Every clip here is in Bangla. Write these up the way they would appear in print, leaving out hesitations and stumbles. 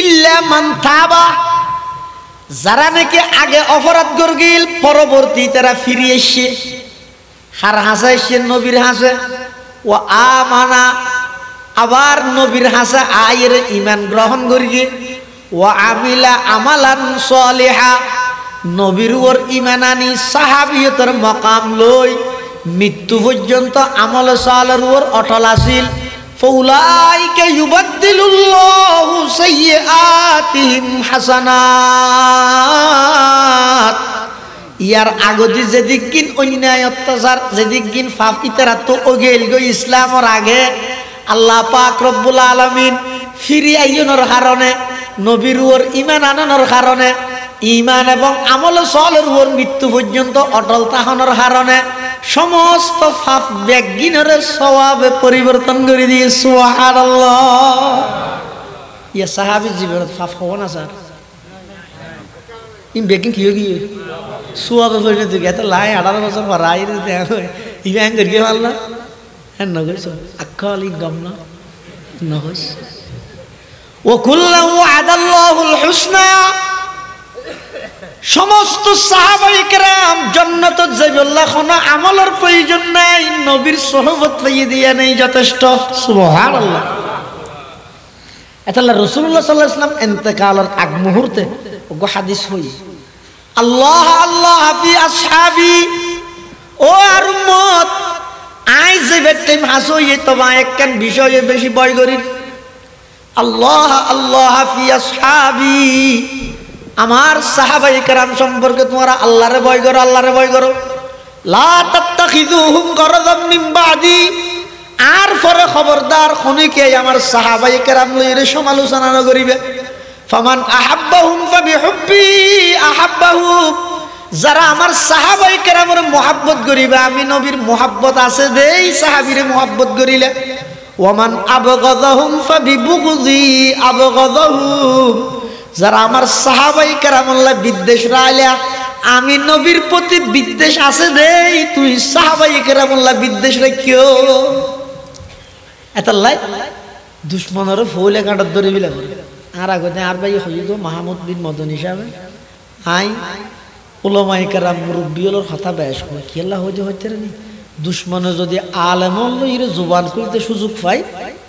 ইল্লা মান তাবা, যারা নাকি আগে অপরাধ করগিল পরবর্তী তারা ফিরে এসে হার হাসা এসে নবীর হাসে ও আমানা, আবার নবীর হাসা আয়ের ইমান গ্রহণ করিগে ও আমিলা আমালান সালিহা, নবীর ওর ইমান আনি সাহাবিয়তের মকাম লই মৃত্যু পর্যন্ত আমল সালের ওর অটল আছিল। ফাউলাইকা ইউবাদদিলুল্লাহু সাইয়্যাতিহিম হাসানাত, ইয়ার আগদি যেদিকিন অন্যায় অত্যাচার যেদিকিন পাপ ইতারা তো ওগেল গো ইসলামের আগে আল্লাহ পাক রব্বুল আলামিন ফিরি আইয়নের কারণে নবীর ওর ইমান আনানোর কারণে ইমান এবং আমল সালের ওর মৃত্যু পর্যন্ত অটল থাকানোর কারণে সমস্ত পাপ বেগিনের সওয়াবে পরিবর্তন করে দিয়ে সুবহানাল্লাহ। ইয়া সাহাবী জীবনত পাপ হবো না স্যার, ইম বেগিন কি হয়ে সওয়াবে পরিণত গেত লাই 18 বছর পর আই দেখো ইমান করিয়ে মারলা হ্যাঁ নগস আক্কালি গমনা নহস ও কুল্লু আদাল্লাহুল হুসনা, সমস্ত সাহাবায়ে কেরাম জান্নাতে যাবে, আল্লাহ কোনো আমলের প্রয়োজন নাই, নবীর সোহবত পাইয়ে দিয়া নেই যথেষ্ট। সুবহানাল্লাহ। এতাল্লাহ রাসূলুল্লাহ সাল্লাল্লাহু আলাইহি ওয়াসাল্লাম ইন্তেকালের আগ মুহূর্তে ওগো হাদিস হই আল্লাহ আল্লাহ ফি আসহাবি, ও আর উম্মত আই যে ব্যক্তি হাসই তোমা একখান বিষয়ে বেশি ভয় করি, আল্লাহ আল্লাহ ফি আসহাবি, আমার সাহাবায়ে কেরাম সম্পর্কে তোমরা আল্লাহরে ভয় করো, আল্লাহরে ভয় করো। লা তাত্তাখিযুহুম গরাযাম মিন বাদি, আর পরে খবরদার খনিকে আমার সাহাবায়ে কেরাম লইরে সমালোচনা না করিবে। ফামান আহাব্বাহুম ফাবিহুব্বি আহাব্বাহুম, যারা আমার সাহাবায়ে কেরামের মুহাব্বত করিবে, আমি নবীর মুহাব্বত আছে দেই সাহাবীরে মুহাব্বত করিলে। ওয়ামান আবগাযাহুম ফাবিবুগযি আবগাযাহুম, যারা আমার সাহাবায়ে কেরামুল্লাহ বিদ্বেষ রাইলা, আমি নবীর প্রতি বিদ্বেষ আছে দেই তুই সাহাবায়ে কেরামুল্লাহ বিদ্বেষ রাখিও। এতাল্লাই দুশমনের ফৌলে কাঁটার ধরে বিলা আর আগতে আর ভাই হইত মাহমুদ বিন মদন হিসাবে আই উলামায়ে কেরাম মুরব্বিয়র কথা বেশ কয় কি আল্লাহ হইতে হইতে রে দুশমনে যদি আলেমল লইরে জুবান কইতে সুযোগ পাই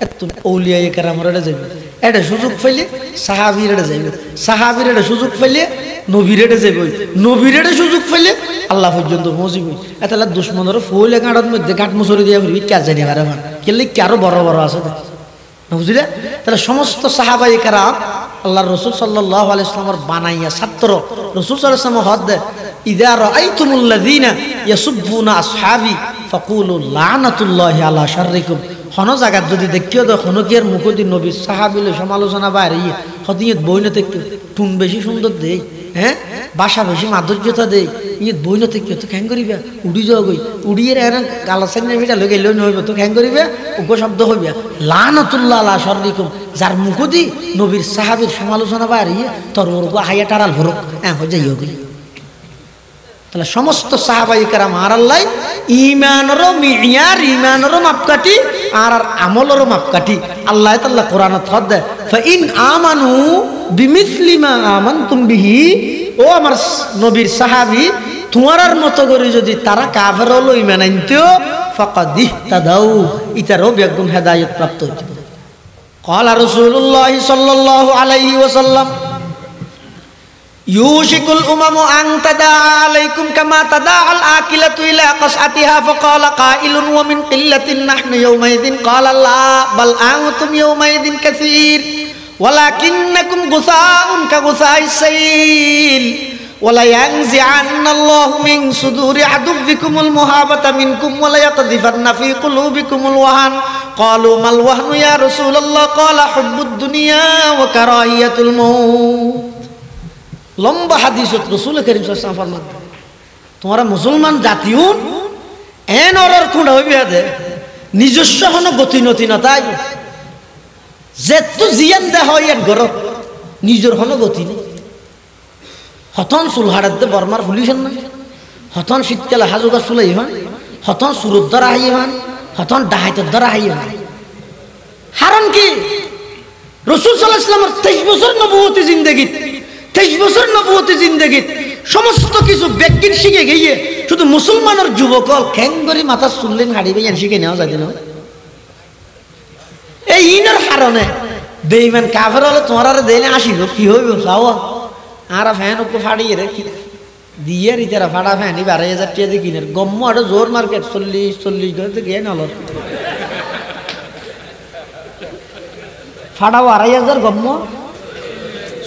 এত আউলিয়ায়ে কেরামরে যাবে, এটা সুযোগ পাইলে সাহাবীরে যাবে, সাহাবীরে সুযোগ পাইলে নবীরে যাবে, নবীরে সুযোগ পাইলে আল্লাহ পর্যন্ত পৌঁছিব। এতালা দুশমনের ফৌলে কাঁটার মধ্যে কাঠ মুসরি দিয়া ঘুরবি কে জানি পারে মান কেলে কি আরো বড় বড় আছে বুঝলে। তাহলে সমস্ত সাহাবায়ে কেরাম আল্লাহর রাসূল সাল্লাল্লাহু আলাইহি ওয়াসাল্লামের বানাইয়া ছাত্র রাসূল সাল্লাল্লাহু আলাইহি ওয়াসাল্লাম হদ ইযা রাআইতুমুল্লাযীনা ইয়াসুব্বুনা আসহাবি ফাকুলু লানাতুল্লাহি আলা শাররিকুম, কোন জায়গা যদি দেখিও তো কোন কি এর মুখদি নবীর সাহাবীলে সমালোচনা বাইরে হদিয়ত বইনতে টুন বেশি সুন্দর দেই, হ্যাঁ ভাষা বেশি মাধুর্যতা দেই, ইয়ে বইনতে কি তো কেন করিবা উড়ি যাও গই উড়িয়ে এর গালাসাইনে ভিটা লগে লই নইব তো কেন করিবা উগ্র শব্দ হইবা লানাতুল্লাহ আলা শাররিকুম, যার মুখদি নবীর সাহাবীর সমালোচনা বাইরে তোর ওরগো হাইয়া টারাল হরক হ্যাঁ হয়ে যাইও গই। তাহলে সমস্ত সাহাবায়ে কেরাম আর আল্লাহ ইমানেরও মিয়ার ইমানেরও মাপকাঠি আর আমলেরও মাপকাঠি আল্লাহ তাআলা কোরআনত হদ দেয় ফা ইন আমানু বিমিসলি মা আমানতুম বিহি, ও আমার নবীর সাহাবী তোমার মতো করে যদি তারা কাফের হলো ইমান আনতো ফাকাদ ইহতাদাউ, ইতারও বেগুন হেদায়েত প্রাপ্ত হইতো। ক্বালা রাসূলুল্লাহ সাল্লাল্লাহু আলাইহি ওয়াসাল্লাম ইউশিকুল উমামু আন তাদা আলাইকুম কামা তাদা আল আকিলাতু ইলা কাসআতিহা ফাকালা কাইলুন ওয়া মিন কিল্লাতিন নাহনু ইয়াওমাইযিন ক্বালা লা বাল আনতুম ইয়াওমাইযিন কাসীর ওয়ালাকিন্নাকুম গুসাউন কাগুসাইস সাইল ওয়ালা ইয়ানজিআন্নাল্লাহু মিন সুদুরি আদুবিকুমুল মুহাবাতা মিনকুম ওয়ালা ইয়াকযিফান্না ফি কুলুবিকুমুল ওয়াহান ক্বালু মাল ওয়াহনু ইয়া রাসূলুল্লাহ ক্বালা হুব্বুদ দুনিয়া ওয়া কারাহিয়াতুল মাউত। লম্বা হাদিসত রাসূল করিম সাল্লাল্লাহু আলাইহি ওয়াসাল্লাম ফরমান তোমরা মুসলমান জাতিও এন অরর খুঁড়া হইবে দে নিজস্ব হন গতি নতি না তাই যেতু জিয়ান দে হয় এর ঘর নিজের হন গতি নেই। হতন সুলহাড়াতে বর্মার পুলিশের না, হতন শীতকালে হাজুকা চুলাই হন, হতন সুরত দ্বারা হাই হন, হতন ডাহাইতের দ্বারা হাই হন। কারণ কি রাসূল সাল্লাল্লাহু আলাইহি ওয়াসাল্লামের বছর নবুয়তি জিন্দেগি, 23 বছর নবুয়তি জিন্দেগি সমস্ত কিছু ব্যক্তির শিখে গিয়ে শুধু মুসলমানের যুবকল খ্যাঙ্গরি মাথা চুললেন হাড়িবে শিখে নেওয়া যায় না। এই ইনের কারণে বেঈমান কাফের হলে তোমার আর দেনে আসিল কি হইব চাও আর ফ্যান ওকে ফাড়িয়ে রে দিয়ে রিতারা ফাড়া ফ্যান 12,000 টাকা দিয়ে কিনে গম্ম আরো জোর মার্কেট 40 করে গিয়ে নাল ফাড়াও 2,500 গম্ম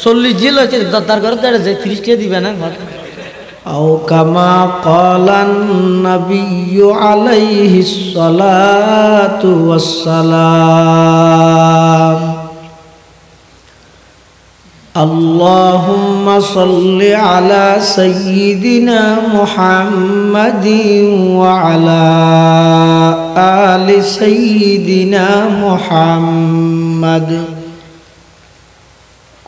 40 জিল হয়েছে দরদার করে দেড় যে 30 টাকা দিবে না ঘর আও কামা ক্বালান নাবিয়্যু আলাইহিস সালাতু ওয়াস সালাম اللهم صل على سيدنا محمد وعلى آل سيدنا محمد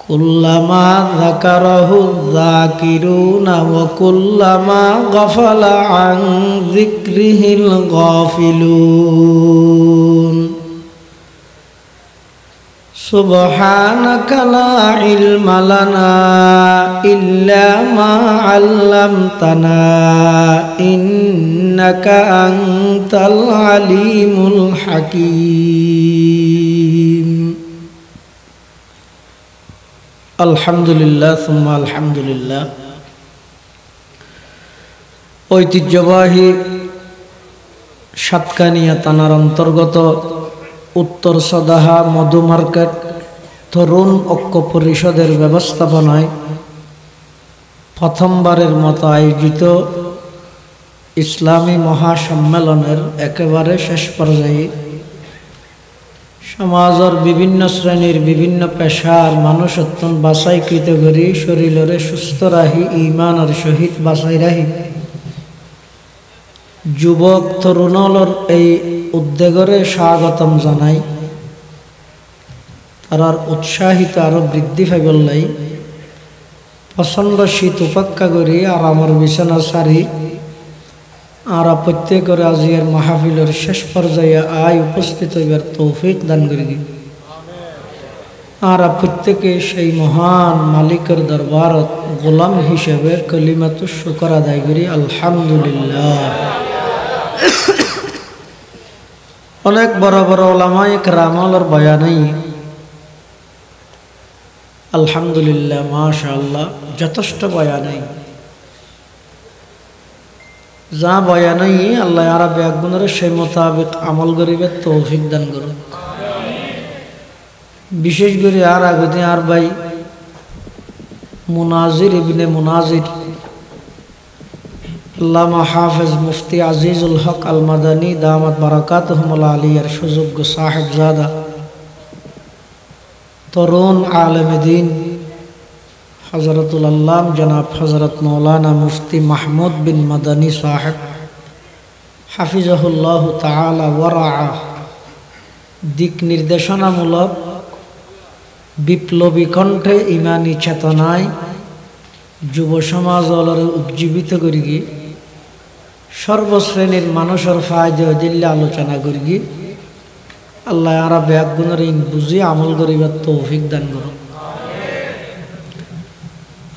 كلما ذكره الذاكرون وكلما غفل عن ذكره الغافلون سبحانك لا علم لنا إلا ما علمتنا إنك أنت العليم الحكيم الحمد لله ثم الحمد لله ঐতিহ্যবাহী সাতকানিয়া থানার অন্তর্গত উত্তর সদাহা মধু মার্কেট তরুণ ঐক্য পরিষদের ব্যবস্থাপনায় প্রথমবারের মতো আয়োজিত ইসলামী মহাসম্মেলনের একেবারে শেষ পর্যায়ে সমাজের বিভিন্ন শ্রেণীর বিভিন্ন পেশার মানুষ অত্যন্ত বাছাইকৃত করি শরীরে সুস্থ রাহি ইমানের সহিত বাছাই রাহি যুবক তরুণলর এই উদ্যোগরে স্বাগতম জানাই তার উৎসাহিত আরো বৃদ্ধি পাইবলাই প্রচণ্ড শীত উপেক্ষা করি আর আমার বিছানা সারি আর প্রত্যেকের আজিয়ার মাহফিলের শেষ পর্যায়ে আয় উপস্থিত হইবার তৌফিক দান করি আর প্রত্যেকে সেই মহান মালিকের দরবারত গোলাম হিসেবে কলিমাতু শুকর আদায় করি আলহামদুলিল্লাহ। অনেক বড় বড় ওলামায়ে কেরামের বয়ানেই আলহামদুলিল্লাহ মাশাআল্লাহ যথেষ্ট বয়ানেই যা বয়ানেই আল্লাহ আরা ব্যাগুণের সেই মোতাবেক আমল করিবে তৌফিক দান করুন। বিশেষ করে আর আগতে আর ভাই মুনাজির ইবনে মুনাজির আল্লামা হাফেজ মুফতি আজিজুল হক আল মাদানী দামাত বারাকাতুহুমুল্লাহ আলিয়ার সুযোগ্য সাহেবজাদা তরুণ আলেমে দ্বীন হযরতুল আল্লাম জনাব হযরত মাওলানা মুফতি মাহমুদ বিন মাদানী সাহেব হাফিজাহুল্লাহ তাআলা ওয়ারাআ দিক নির্দেশনামূলক বিপ্লবী কণ্ঠে ইমানি চেতনায় যুব সমাজ উজ্জীবিত করি সর্বশ্রেণীর মানুষের ফায়দা দিল্লে আলোচনা করি আল্লাহ আরা ব্যাগুণের ইন বুঝি আমল করিবার তৌফিক দান করুন।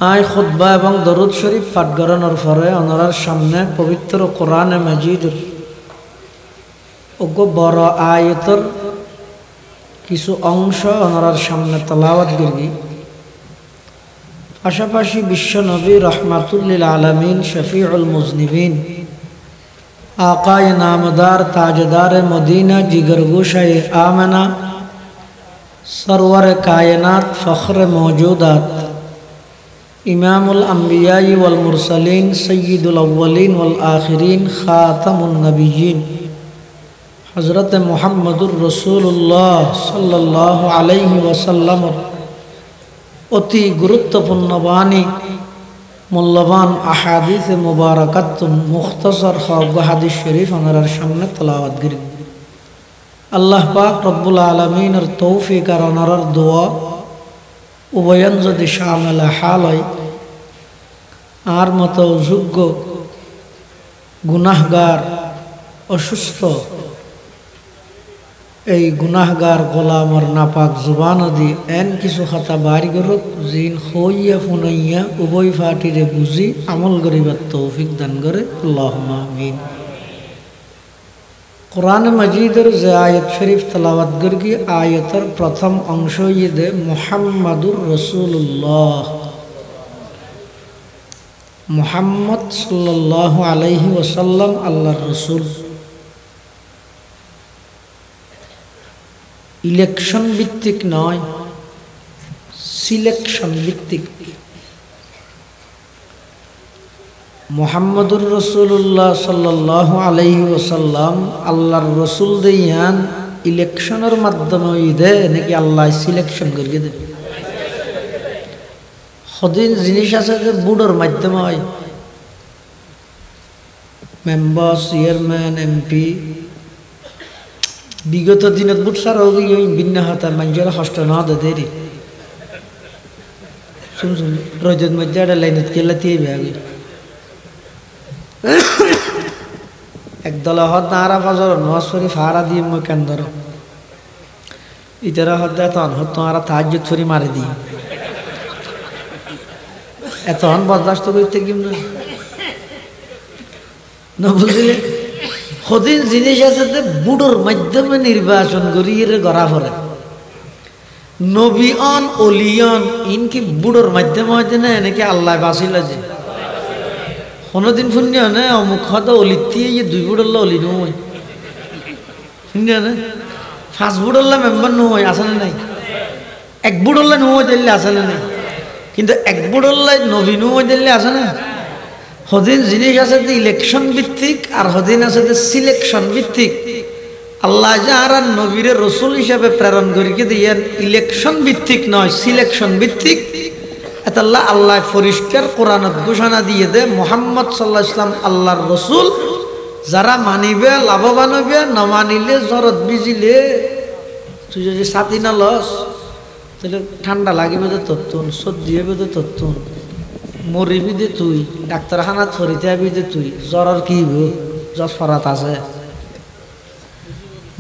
আয় খুতবা এবং দরুদ শরীফ পাঠ করানোর পরে ওনার সামনে পবিত্র কোরআনে মাজিদ ওগো বড় আয়াতের কিছু অংশ ওনার সামনে তেলাওয়াত করি পাশাপাশি বিশ্ব নবী রহমাতুল্লিল আলামিন শফিউল মুজনিবিন আকায়ে নামদার তাজদার মদিনা জিগরগোশায়ে आमना सरवर कायनात फ़ख्र मौजूदात इमामुल अंबिया वल मुरसलीन सय्यिदुल अव्वलीन वल आखिरीन खातमुन नबिय्यीन हज़रत मुहम्मदुर रसूलुल्लाह सल्लल्लाहु अलैहि वसल्लम অতি গুরুত্বপূর্ণ বাণী মূল্যবান আহাদিস মুবারাকাত মুখতাসার হাদিস শরীফ ওনার সামনে তেলাওয়াত করি আল্লাহ পাক রব্বুল আলামিনের তৌফিক আর ওনার দোয়া উভয়ন যদি শামিল হাল হয় আর মতো যোগ্য গুনাহগার অসুস্থ এই গুনাহগার গোলামর নাপাক জুবান দি এন কিছু খাতা বাড়ি করুক জিন হইয়া ফুনাইয়া উভয় ফাটিরে বুঝি আমল করিবার তৌফিক দান করে আল্লাহুম্মা আমিন। কোরআন মজিদের যে আয়াত শরীফ তেলাওয়াত করি আয়াতের প্রথম অংশ ইয়ে মুহাম্মাদুর রাসূলুল্লাহ, মুহাম্মদ সাল্লাল্লাহু আলাইহি ওয়াসাল্লাম আল্লাহর রসুল। ইলেকশন ভিত্তিক নয়, সিলেকশন ভিত্তিক। মুহাম্মদুর রাসূলুল্লাহ সাল্লাল্লাহু আলাইহি ওয়াসাল্লাম আল্লাহর রসুল দেয়ান ইলেকশনের মাধ্যমে দে নাকি আল্লাহ সিলেকশন করিয়ে দেবে। সদিন জিনিস আছে যে বুড়োর মাধ্যমে হয়, মেম্বার চেয়ারম্যান এমপি। বিগত দিনত বুট সার ভিন্ন হাতা মানুষের কষ্ট না দেরি শুন শুন রোজের মধ্যে একটা লাইনত কেলাতিয়ে বেয়াগি একদলে হদ নারা ফজর নওয়াজ শরীফ হারা দিয়ে মই কেন ধরো ইতারা হদ তখন হদ তোমারা তাহাজ্জুদ ছড়ি মারি দিয়ে এতক্ষণ বরদাস্ত করতে কি না বুঝলে। সদিন জিনিস আছে যে বুড়োর মাধ্যমে নির্বাচন করি গড়া ফরে নবীন অলিয়ন ইনকি বুড়োর মাধ্যমে হয় না এনেকে আল্লাহ বাঁচিল যে কোনোদিন শুনি না অমুক হয়তো অলিতে দুই বুড়ল্লা অলি নয় শুনি না পাঁচ বুড়ল্লা মেম্বার নয় আছে না নাই, এক বুড়ল্লা নয় দিল্লি আছে না নাই, কিন্তু এক বুড়ল্লাই নবী নয় দিল্লি আছে না। সদিন জিনিস আছে যে ইলেকশন ভিত্তিক আর সদিন আছে যে সিলেকশন ভিত্তিক। আল্লাহ যারা নবীরে রসুল হিসাবে প্রেরণ করিকে দিয়েন ইলেকশন ভিত্তিক নয়, সিলেকশন ভিত্তিক। এতাল্লাহ আল্লাহ পরিষ্কার কোরআনত ঘোষণা দিয়ে দে মুহাম্মদ সাল্লাল্লাহু আলাইহি ওয়াসাল্লাম আল্লাহর রসুল, যারা মানিবে লাভবান হইবে, না মানিলে জরত বিজিলে তুই যদি ছাতি না লস তাহলে ঠান্ডা লাগিবে তো তত্তুন, সর্দি হবে তো তত্তুন, মরিবি দে তুই, ডাক্তারখানাত ফরিতে আবি দে তুই, জ্বরের কি জ্বর ফরাত আছে।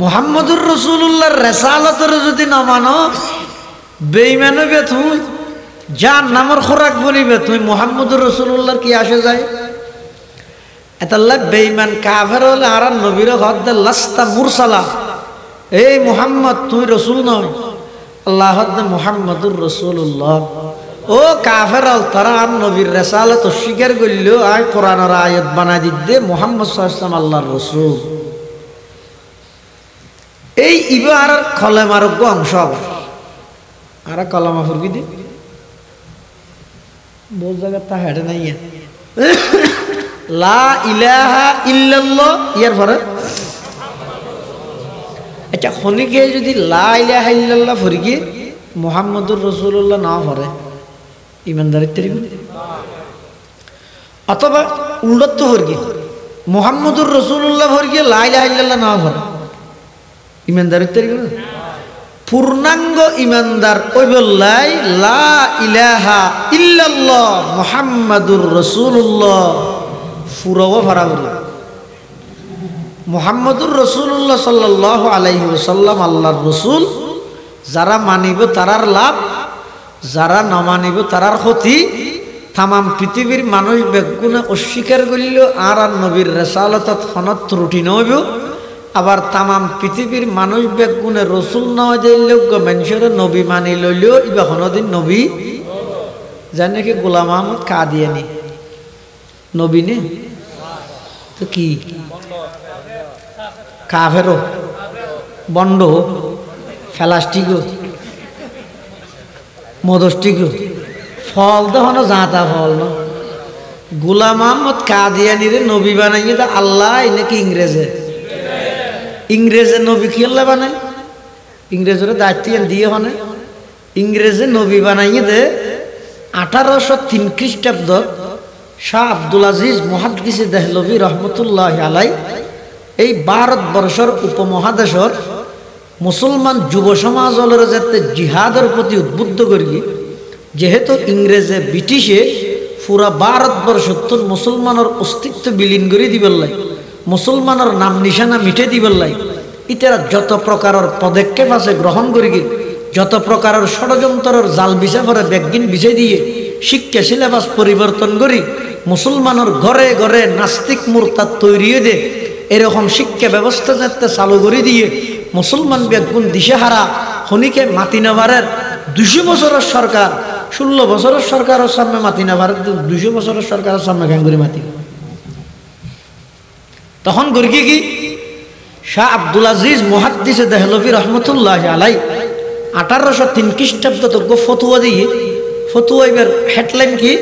মুহাম্মদুর রাসূলুল্লাহর রিসালাতের যদি না মানো বেঈমান হইবে তুই, যার নামের খোরাক বলিবে তুই। মুহাম্মদুর রাসূলুল্লাহর কি আসে যায়? এতাল্লাহ বেঈমান কাফের হলে আর নবীর হদ লাস্তা মুরসালা, এই মুহাম্মদ তুই রসুল নয়। আল্লাহ হদ মুহাম্মদুর রাসূলুল্লাহ। ও কাফের তারা আর নবীর রিসালাত অস্বীকার করলেও আয় কোরআনের আয়াত বানাই দিতে মুহাম্মদ সাল্লাল্লাহু আলাইহি ওয়াসাল্লাম আল্লাহর রসুল। এই ইবার কলেমার অংশ আর কলমা ফুরকি দি বহু জায়গা তা হেঁটে নাই লা ইলাহা ইল্লাল্লাহ ইয়ার পরে আচ্ছা খনিকে যদি লা ইলাহা ইল্লাল্লাহ ফুরকি মুহাম্মদুর রাসূলুল্লাহ না পড়ে ইমানদারিত্ব অথবা উল্লত ফুরকি মুহাম্মদুর রাসূলুল্লাহ ফুরকি লা ইলাহা ইল্লাল্লাহ না পড়ে ইমানদারিত্ব পূর্ণাঙ্গ ইমানদার ওই বললাই লা ইলাহা ইল্লাল্লাহ মুহাম্মাদুর রাসূলুল্লাহ ফুরাও ফারাগুলো মুহাম্মাদুর রাসূলুল্লাহ সাল্লাল্লাহু আলাইহি ওয়াসাল্লাম আল্লাহর রসুল। যারা মানিব তারার লাভ, যারা না মানিব তারার ক্ষতি। তামাম পৃথিবীর মানুষ বেগুনে অস্বীকার করিল আর নবীর রিসালাতত খনত ত্রুটি নইব। আবার তামাম পৃথিবীর মানুষ বেগুনে রসুল নয় দিলেও মানুষের নবী মানি লইলেও ইবা কোনোদিন নবী জানে কি গোলাম আহমদ কাদিয়ানী নবী নে তো কি কাফেরও বন্ড ফেলাস্টিকও মদস্টিকও ফল তখন যাতা ফল ন গোলাম আহমদ কাদিয়ানীরে নবী বানাইয়ে তা আল্লাহ নাকি ইংরেজে নবী কি আল্লাহ বানায়? ইংরেজের দায়িত্ব দিয়ে হনে ইংরেজে নবী বানাইয়ে দে 1803 খ্রিস্টাব্দ শাহ আব্দুল আজিজ মুহাদ্দিসে দেহলভী রহমতুল্লাহ আলাই এই ভারতবর্ষের উপমহাদেশের মুসলমান যুব সমাজের যাতে জিহাদের প্রতি উদ্বুদ্ধ করি, যেহেতু ইংরেজে ব্রিটিশে পুরা ভারতবর্ষত্তর মুসলমানের অস্তিত্ব বিলীন করে দিবার লাই, মুসলমানের নাম নিশানা মিটে দিবার লাই, ইতারা যত প্রকারের পদক্ষেপ আছে গ্রহণ করি, যত প্রকারের ষড়যন্ত্রের জাল বিছা পরে ব্যাগিন বিছাই দিয়ে শিক্ষা সিলেবাস পরিবর্তন করি মুসলমানের ঘরে ঘরে নাস্তিক মুরতাদ তৈরি দে এরকম শিক্ষা ব্যবস্থা যাতে চালু করে দিয়ে মুসলমান ব্যাগুন দিশেহারা হনিকে মাতি নেবারের 200 বছরের সরকার 16 বছরের সরকারের সামনে মাতি নেবার 200 বছরের সরকারের সামনে কেন করে মাতি তখন করি কি শাহ আব্দুল আজিজ মুহাদ্দিসে দেহলভী রহমতুল্লাহ আলাই 1803 খ্রিস্টাব্দ ফতুয়া দিয়ে ফতুয়া এবার হেডলাইন কি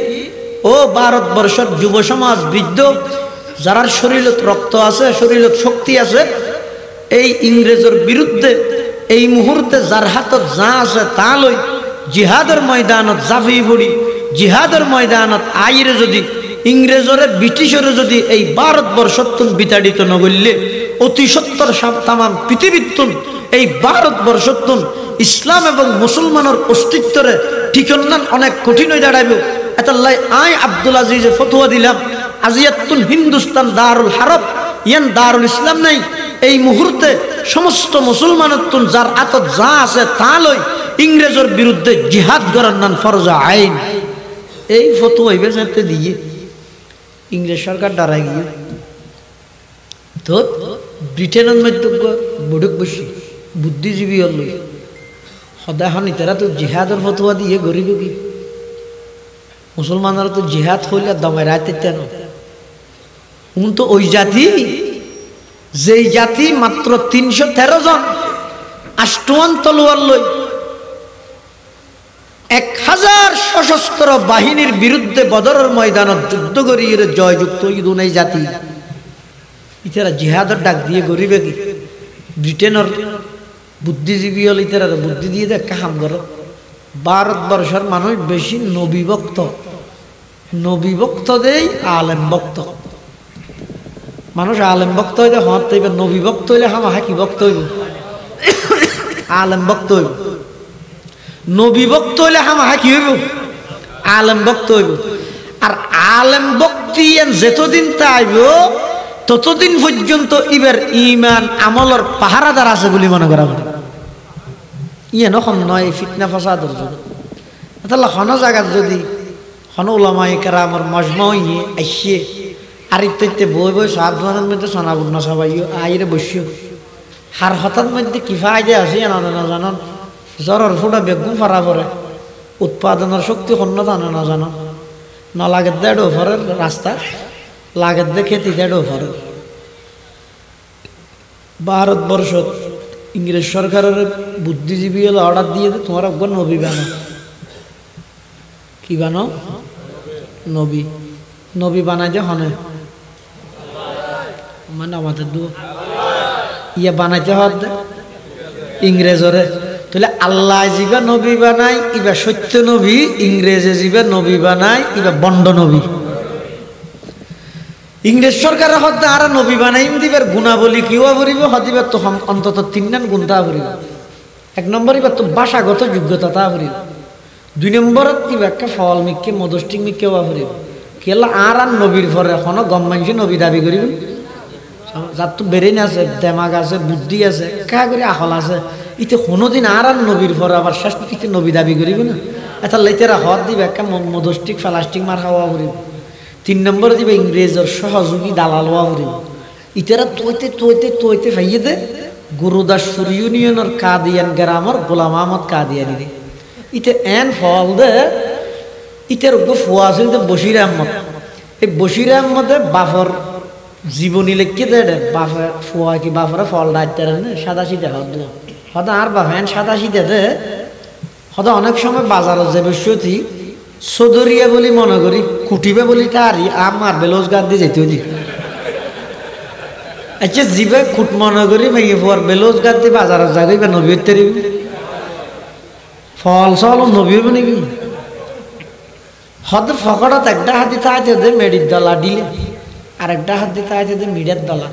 ও ভারতবর্ষের যুব সমাজ বৃদ্ধ যারা শরীরত রক্ত আছে শরীরত শক্তি আছে এই ইংরেজের বিরুদ্ধে এই মুহূর্তে যার হাতত যা আছে তা লই জিহাদের ময়দানত জাফি পড়ি জিহাদের ময়দানত আইরে যদি ইংরেজরে ব্রিটিশরে যদি এই ভারতবর্ষতুন বিতাড়িত নগরলে অতি সত্তর তাম পৃথিবীতুন এই ভারতবর্ষতুন ইসলাম এবং মুসলমানের অস্তিত্বরে ঠিকন্নান অনেক কঠিন হয়ে দাঁড়াইব এতাল্লাই আই আব্দুল আজিজে ফতোয়া দিলাম আজিয়াতুল হিন্দুস্তান দারুল হারব ইয়ান দারুল ইসলাম নাই এই মুহূর্তে সমস্ত মুসলমানতুন যার আতত যা আছে তা লই ইংরেজের বিরুদ্ধে জিহাদ করার নাম ফরজা আইন এই ফতোয়া ইবে যেতে দিয়ে ইংরেজ সরকার দাঁড়ায় গিয়ে তো ব্রিটেনের মধ্যে বড়ক বসি বুদ্ধিজীবী হল সদায় হন তারা তো জিহাদের ফতোয়া দিয়ে গরিব কি মুসলমানরা তো জিহাদ হইলে দমায় রাইতে কেন উন তো ওই জাতি যেই জাতি মাত্র 313 জন আষ্টওয়ান তলোয়ার লই 1000 সশস্ত্র বাহিনীর বিরুদ্ধে বদরের ময়দানত যুদ্ধ করিয়ে জয়যুক্ত ইদুন এই জাতি ইতারা জিহাদের ডাক দিয়ে গরিবে কি ব্রিটেনের বুদ্ধিজীবী হল ইতারা বুদ্ধি দিয়ে দেখ কাম করো ভারতবর্ষের মানুষ বেশি নবী ভক্ত দেই আলেম ভক্ত মানুষ আলেম ভক্ত হইলে হত হইবে নবী ভক্ত হইলে হামা হাকি ভক্ত হইব আলেম ভক্ত হইব নবী ভক্ত হইলে হামা হাকি হইব আলেম ভক্ত হইব আর আলেম ভক্তি যেতদিন তাইব ততদিন পর্যন্ত ইবের ইমান আমলের পাহারাদার আছে বলে মনে করা হয় ইয়ে নখন নয় ফিতনা ফাসাদের জন্য তাহলে হন জায়গার যদি হন ওলামায়ে কেরামের মজমা হইয়ে আইসে আর ইত্যাদি বই বই সাবধানের মধ্যে সোনাবুর না সবাই আইরে বসিও হার হঠাৎ মধ্যে কি ফায়দা আছে না জানান জ্বরের ফুটা বেগুন ফারা পরে উৎপাদনের শক্তি হন্য জানে না জানো না লাগে দেড় ওভারের রাস্তা লাগে দে খেতে দেড় ওভারের ভারতবর্ষ ইংরেজ সরকারের বুদ্ধিজীবী হলে অর্ডার দিয়ে তোমার একবার নবী বানো কি বানো নবী বানাই যে হনে মানে আমাদের দু ইয়ে বানাইতে হত ইংরেজরে তাহলে আল্লাহ জিবা নবী বানাই ইবা সত্য নবী ইংরেজে জিবা নবী বানাই ইবা বন্ড নবী ইংরেজ সরকারের হতে আর নবী বানাই দিবার গুণাবলী কিওয়া ভরিব হদিবার তো অন্তত 3 নান গুণ তা ভরিব 1 নম্বর ইবার তো ভাষাগত যোগ্যতা তা ভরিব 2 নম্বরত ইবা একটা ফল মিক্কে মদষ্টিক মিক্কে ওয়া ভরিব কেলা আর নবীর পরে এখনো গম মানছি নবী দাবি করিব যার তো বেরেন আছে দেমাগ আছে বুদ্ধি আছে কা করে আহল আছে ইতে কোনোদিন আর নবীর পরে আবার শেষ ইতে নবী দাবি করিব না এটা লেতেরা হদ দিবে একটা মদষ্টিক প্লাস্টিক মার খাওয়া ভরিব 3 নম্বরে দিবে ইংরেজের সহযোগী দালাল হওয়া ভরিব ইতারা তৈতে ফাইয়ে দে গুরুদাসপুর ইউনিয়নের কাদিয়ান গ্রামের গোলাম আহমদ কাদিয়ানি রে ইতে এন ফল দে ইতের ফুয়া আছিল বশির আহমদ এই বশির আহমদে বাফর জীবনী লিখে দে বাফে ফুয়া কি বাফরে ফল ডাইতে সাদা সিধে হদা আর বাফেন সাদা সিধে দে হদা অনেক সময় বাজারে যে বসতি সদরিয়া বলি মনে করি কুটিবে বলি তারি আমার বেলোজগার দিয়ে যেতে দি আচ্ছা জিবে কুট মনে করি ভেঙে ফুয়ার বেলোজগার দিয়ে বাজারের জায়গায় বা নবী হইতে ফল সল নবী হইব নাকি হদ ফকড়ত একটা হাত দিতে আছে যে মেডির দলা দিলে আর একটা হাত দিতে আছে যে মিডিয়ার দলা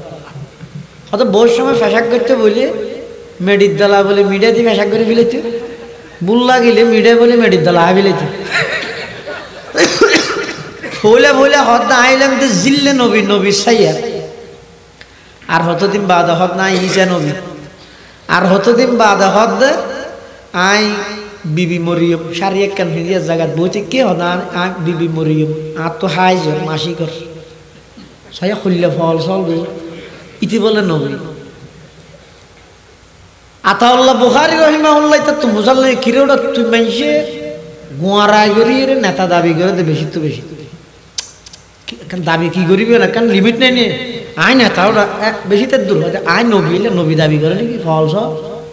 হয়তো বহু সময় ফেসাক করতে বলি মেডির দলা বলে মিডিয়া দিয়ে ফেসাক করে ফেলেছে বুল্লা গেলে মিডিয়া বলে মেডির দলা ফেলেছে ফলে হত আইলাম তো জিল্লে নবী সাইয়া আর হতদিন বাদ হত না ইসা নবী আর হতদিন বাদে হদ আই বিবি মরিয়ম শাড়ি একখান ফিরিয়া জায়গা বইতে কে হদা আই বিবি মরিয়ম আর তো হাই জোর মাসি কর সাইয়া খুললে ফল চলবে ইতি বলে নবী আতাউল্লাহ বুখারী রাহিমাহুল্লাহ তো মুজাল্লে কিরোটা তুই মাইছে গোয়ারাই করি রে নেতা দাবি করে দে বেশি তো বেশি কারণ দাবি কি করিবে না কারণ লিমিট নেই নে আই নেতা ওরা বেশি তার দূর হয় আই নবী এলে নবী দাবি করে নাকি ফলস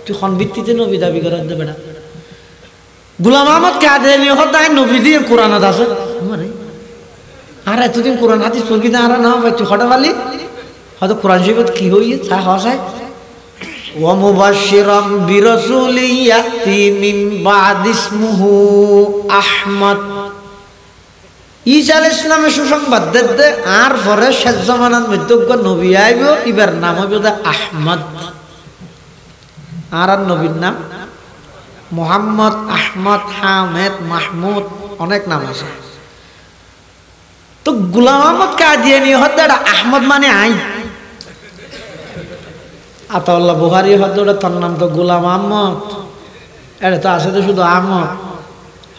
তুই খন ভিত্তিতে নবী দাবি করে দে বেটা গোলাম আহমদ কাদেরী হদ আই নবী দিয়ে কোরআনত আছে আমারে আর এতদিন কোরআন হাদিস পড়বি না আর না ভাই তুই হঠাৎ পালি হয়তো কোরআন শরীফত কি হইয়ে চা হসায় ومبشرا برسول يأتي من بعد اسمه أحمد ঈসা আলাইহিস সালামের সুসংবাদ দে আর পরে শেষ জামানার মধ্যে নবী আইব এবার নাম হইব আহমদ আর নবীর নাম মুহাম্মদ আহমদ হামেদ মাহমুদ অনেক নাম আছে তো গোলাম আহমদ কাদিয়ানী হতে আহমদ মানে আই আতাউল্লাহ বুখারী হদটা তার নাম তো গোলাম আহমদ এটা তো আছে তো শুধু আহমদ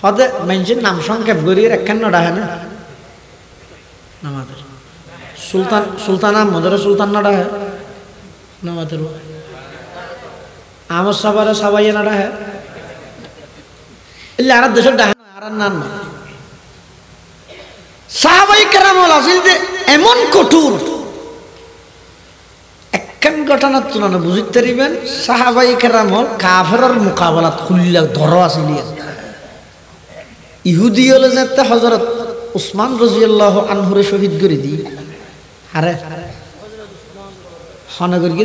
হদে মানুষের নাম সংক্ষেপ করিয়ে একখান ডাহে না নামাদের সুলতান আহমদের সুলতান না ডাহে নামাদের আহমদ সাবারে সাবাইয়ে না ডাহে এলে আর দেশের ডাহে আর নাম না সাহাবাই কেরামল আসিল যে এমন কঠোর একখান ঘটনার তুলনা বুঝতে পারিবেন সাহাবাই কেরামল কাফেরের মোকাবেলাত খুললা ধর আসিল ইহুদি হলে যাতে হযরত উসমান রাদিয়াল্লাহু আনহুরে শহীদ করে দি আরে হনে করি কি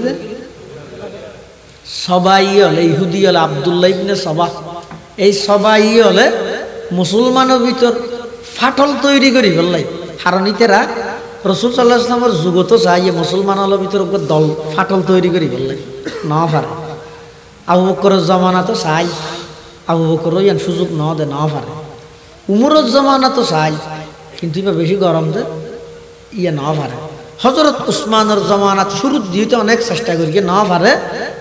সবাই হলে ইহুদি হলে আব্দুল্লাহ ইবনে সাবা এই সবাই হলে মুসলমানের ভিতর ফাটল তৈরি করি ফেললাই হারণিতেরা রাসূল সাল্লাল্লাহু আলাইহি ওয়াসাল্লামের যুগত চাইয়ে মুসলমানের ভিতর দল ফাটল তৈরি করি ফেললাই না পারে আবু বকরের জামানা তো চাই আবু বকর ইয়ান সুযোগ না দে না পারে উমরের জামানা তো চাই কিন্তু এবার বেশি গরম দে ইয়ে না পারে হযরত উসমানের জামানাত শুরুত দিতে অনেক চেষ্টা করি না পারে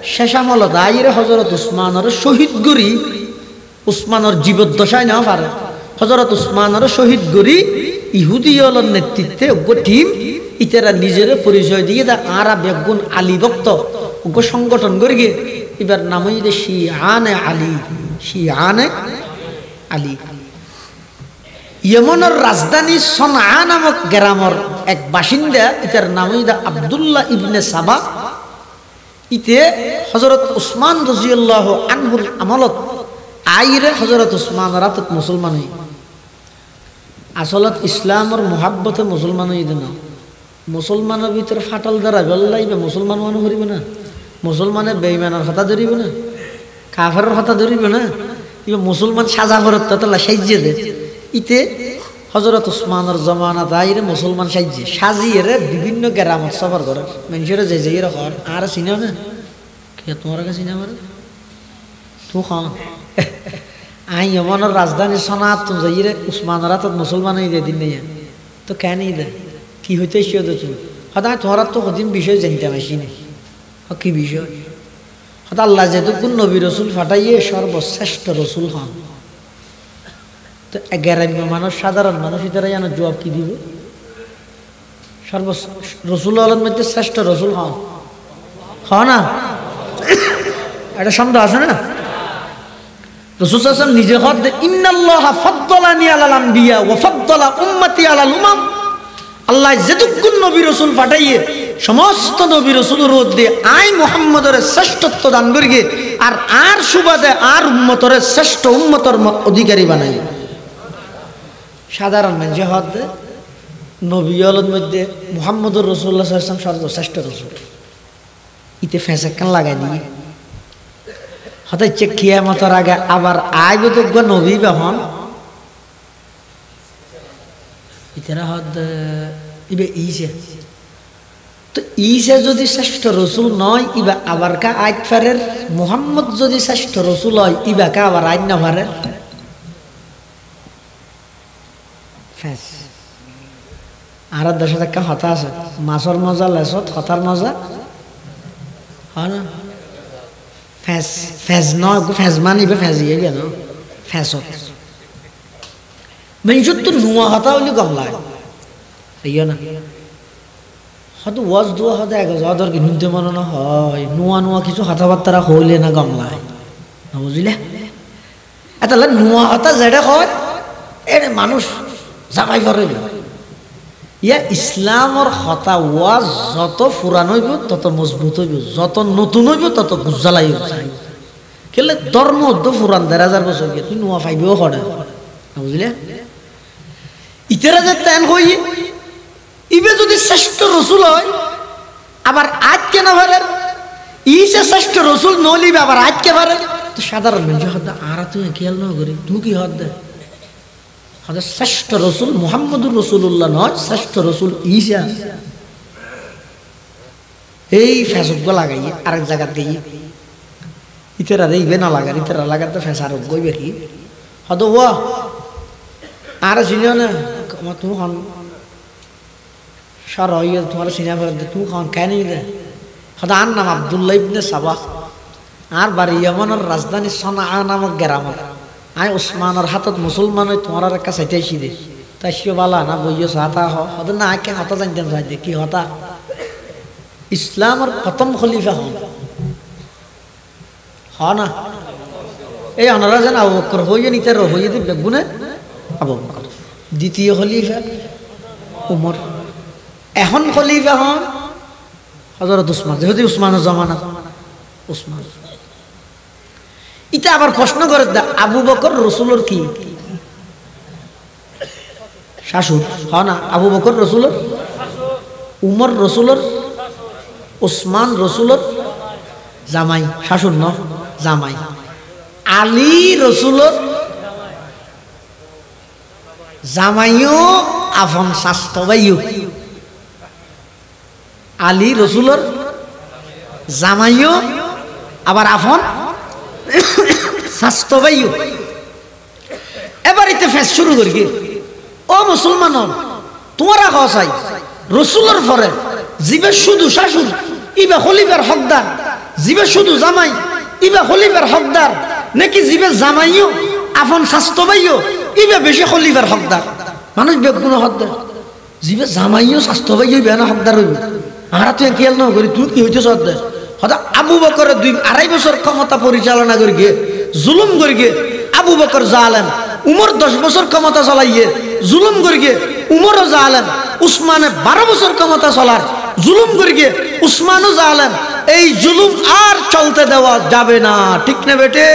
শেষ আমল দাইরে হযরত উসমানের শহীদ গরি উসমানের জীবদ্দশায় না পারে হযরত উসমানের শহীদ গরি ইহুদিয়লের নেতৃত্বে ওগো টিম ইতারা নিজের পরিচয় দিয়ে দা আরা বেগুন আলী ভক্ত ওগো সংগঠন করি এবার নাম হইছে শিয়ানে আলী শিয়ানে আলী ইয়েমেনের রাজধানী সনআ নামক গ্রামের এক বাসিন্দা ইতার নাম হইছে আব্দুল্লাহ ইবনে সাবা ইতে হযরত উসমান রাদিয়াল্লাহু আনহুর আমলত আইরে হযরত উসমান রাতত মুসলমান হই আসলত ইসলামের মোহাব্বতে মুসলমান হইবে না মুসলমানের ভিতরে ফাটল দ্বারা গল্লাইবে মুসলমান মনে করিবে না মুসলমানের বেঈমানের কথা ধরিবে না কাফেরের কথা ধরিবে না ইবে মুসলমান সাজা করত তাতলা সাইজে দে ইতে হযরত উসমানের জামানাত আইরে মুসলমান সাজিয়ে রে বিভিন্ন গ্রামত সফর করে মানুষের যে যে এরকম আর চিনাও না কে তোমার কাছে চিনা মানে তো খান আই ইয়েমেনের রাজধানী সনাত তুমি যাইরে উসমানরা তো মুসলমান হয়ে যায় দিন নেই তো কেন দে কি হইতে এসে তো তুমি হয়তো তোমার তো কদিন বিষয় জানতে পারছি না কি বিষয় হয়তো আল্লাহ যেহেতু নবী রসুল ফাটাইয়ে সর্বশ্রেষ্ঠ রসুল হন তো গ্রাম্য মানুষ সাধারণ মানুষ ইতারা যেন জবাব কি দিব রসুল আলমের মধ্যে শ্রেষ্ঠ রসুল হন না এটা সন্দেহ আছে না রাসূল সাল্লাল্লাহু আলাইহি ওয়াসাল্লাম নিজে হদ ইন্নাল্লাহা ফাদ্দালানি আলাল আমবিয়া ওয়া ফাদ্দালা উম্মতি আলাল উমাম আল্লাহ যেতুকুন নবী রাসূল পাঠাইয়ে সমস্ত নবী রাসূলের মধ্যে আই মুহাম্মদের শ্রেষ্ঠত্ব দান করিয়ে আর সুবাদে আর উম্মতের শ্রেষ্ঠ উম্মতের অধিকারী বানাই সাধারণ মানুষ হদ নবীর মধ্যে মুহাম্মদুর রাসূলুল্লাহ সাল্লাল্লাহু আলাইহি ওয়াসাল্লাম সর্বশ্রেষ্ঠ রাসূল ইতে ফেসে কান লাগাই দিয়ে হতে কিয়ামতের আগে আবার আইব তো নবী বেহন ইতারা হদ ইবে ইসে তো ইসে যদি শ্রেষ্ঠ রসুল নয় ইবা আবার কা আইত ফারের মুহাম্মদ যদি শ্রেষ্ঠ রসুল হয় ইবা কা আবার আইন না পারে ফেস আর দেশে একটা হতা আছে মাছর মজা লেসত হতার মজা হয় না ফেস ফেস নয় ফেস মানিবে ফেজিয়ে গেল ফেসত মেঞ্চুর তো নুয়া হতা হইলে গমলায় এই না হয়তো ওয়াজ দোয়া হয়তো এক হাজার কি নুনতে মনে না হয় নুয়া নুয়া কিছু কথাবার্তা হইলে না গমলায় না বুঝলে এটা নুয়া হতা যেটা হয় এটা মানুষ জামাই করে ইয়া ইসলামর হতা ওয়াজ যত পুরান হইব তত মজবুত হইব যত নতুন হইব তত গুজ্জালাই হইব কেলে ধর্ম তো পুরান ১,৫০০ বছর গিয়ে তুই নুয়া পাইবেও করে বুঝলে ইতেরা যে তেন হই ইবে যদি শ্রেষ্ঠ রসুল হয় আবার আজ কেন পারেন ই যে শ্রেষ্ঠ রসুল নলিবে আবার আজ কে পারেন তো সাধারণ মানুষ হদ্দা আর তুই খেয়াল না করি তুই কি হদ্দা হদ্দা শ্রেষ্ঠ রসুল মুহাম্মদুর রসুল্লাহ নয় শ্রেষ্ঠ রসুল ঈসা এই ফেসবুক লাগাই আরেক জায়গা দিয়ে ইতেরা ইবে না লাগার ইতেরা লাগাতে ফেস আর গইবে কি হদ ও আর চিনিও না তুমি হন সর হইয়া তোমার চিনা ফেরত তুমি খান কেন হদ আর নাম আব্দুল্লাহ ইবনে সাবা আর বাড়ি ইয়মনের রাজধানী সনা নামক গ্রামত আই উসমানের হাতত মুসলমান হয়ে তোমার একটা চাইতেছি দে তাই সিও বালা না বইও হাতা হদ না আগে হতা জানতেন চাইতে কি হতা ইসলামের প্রথম খলিফা না এই অনারা যেন আবু বকর হইয়ে নিতে হইয়ে দিবে গুনে আবু বকর দ্বিতীয় খলিফা উমর এখন খলিফা হন হযরত উসমান যেহেতু উসমানের জামানা উসমান এটা আবার প্রশ্ন করে আবু বকর রসুলের কি শাশুড় হয় না আবু বকর রসুলের উমর রসুলের উসমান রসুলের জামাই শাশুড় ন জামাই আলী রসুলের জামাইও আফন শাস্তবাইও আলী রসুলের জামাইও আবার আফন শাস্তবাইও এবার এতে ফেস শুরু করি ও মুসলমান তোমারা কসাই রসুলের পরে জিবে শুধু শাশুড় ইবা খলিফার হকদার জিবে শুধু জামাই ইবা খলিফার হকদার নাকি জিবে জামাইও আফন শাস্তবাইও ইবা বেশি খলিফার হকদার মানুষ বেগুন হকদার জিবে জামাইও শাস্তবাইও বেনা হকদার হইবে আমরা তুই খেয়াল না করি তুই কি হইতেছ হকদার হয়তো আবু বকরের ২.৫ বছর ক্ষমতা পরিচালনা করি গিয়ে জুলুম করি গিয়ে আবু বকর জালেম উমর ১০ বছর ক্ষমতা চলাইয়ে জুলুম করি গিয়ে উমরও জালেম উসমানে ১২ বছর ক্ষমতা চলার জুলুম করি গিয়ে উসমানও জালেম এই জুলুম আর চলতে দেওয়া যাবে না ঠিক না বেটে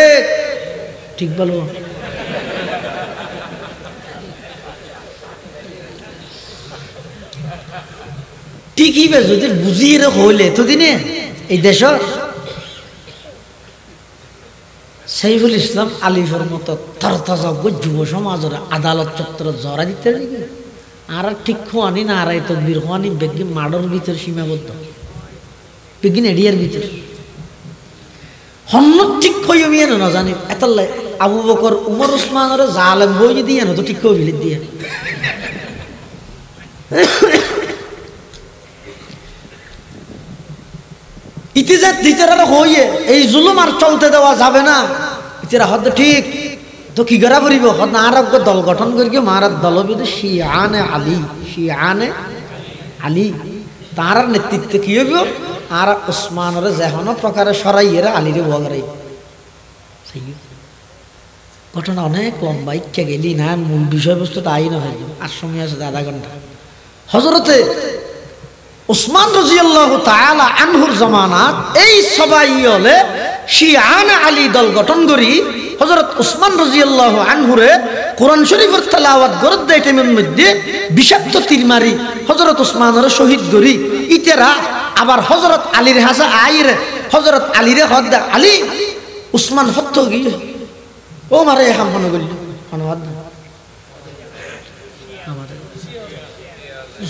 ঠিক বলো ঠিকই বে যদি বুঝিয়ে হইলে এতদিনে এই দেশ সাইফুল ইসলাম আলিফের মতো তরতাজজ্ঞ যুব সমাজের আদালত চত্বর জড়া দিতে আর ঠিক খোয়ানি না আর তো বীর খোয়ানি বেগি মাডর ভিতর সীমাবদ্ধ বেগিন এরিয়ার ভিতর হন্ন ঠিক হইও মিয়ে না জানি এত আবু বকর উমর উসমানের জালেম বই দিয়ে না তো ঠিক হয়ে বিলিত দিয়ে ইতিজাত দিতেরা হইয়ে এই জুলুম আর চলতে দেওয়া যাবে না ইতিরা হদ ঠিক তো কি করা করিব হদ না আর দল গঠন করিকে মারার দল বিদে শিয়ানে আলী তার নেতৃত্বে কি হইব আর উসমানের যেহন প্রকারে সরাইয়েরা আলীরে বগরাই ঘটনা অনেক লম্বা ইচ্ছা গেলি না মূল বিষয়বস্তুটা আই না হয়ে আর সময় আছে ১/২ ঘন্টা হযরতে উসমান রাদিয়াল্লাহু তাআলা আনহুর জামানাত এই সবাই হলে শিয়ানে আলী দল গঠন করি হযরত উসমান রাদিয়াল্লাহু আনহুরে কোরআন শরীফের তেলাওয়াত করে দেয় টাইমের মধ্যে বিষাক্ত তীর মারি হযরত উসমানের শহীদ করি ইতেরা আবার হযরত আলীর হাসা আইরে হযরত আলীরে হদ্দা আলী উসমান হত্য গিয়ে ও মারে হাম মনে করি ধন্যবাদ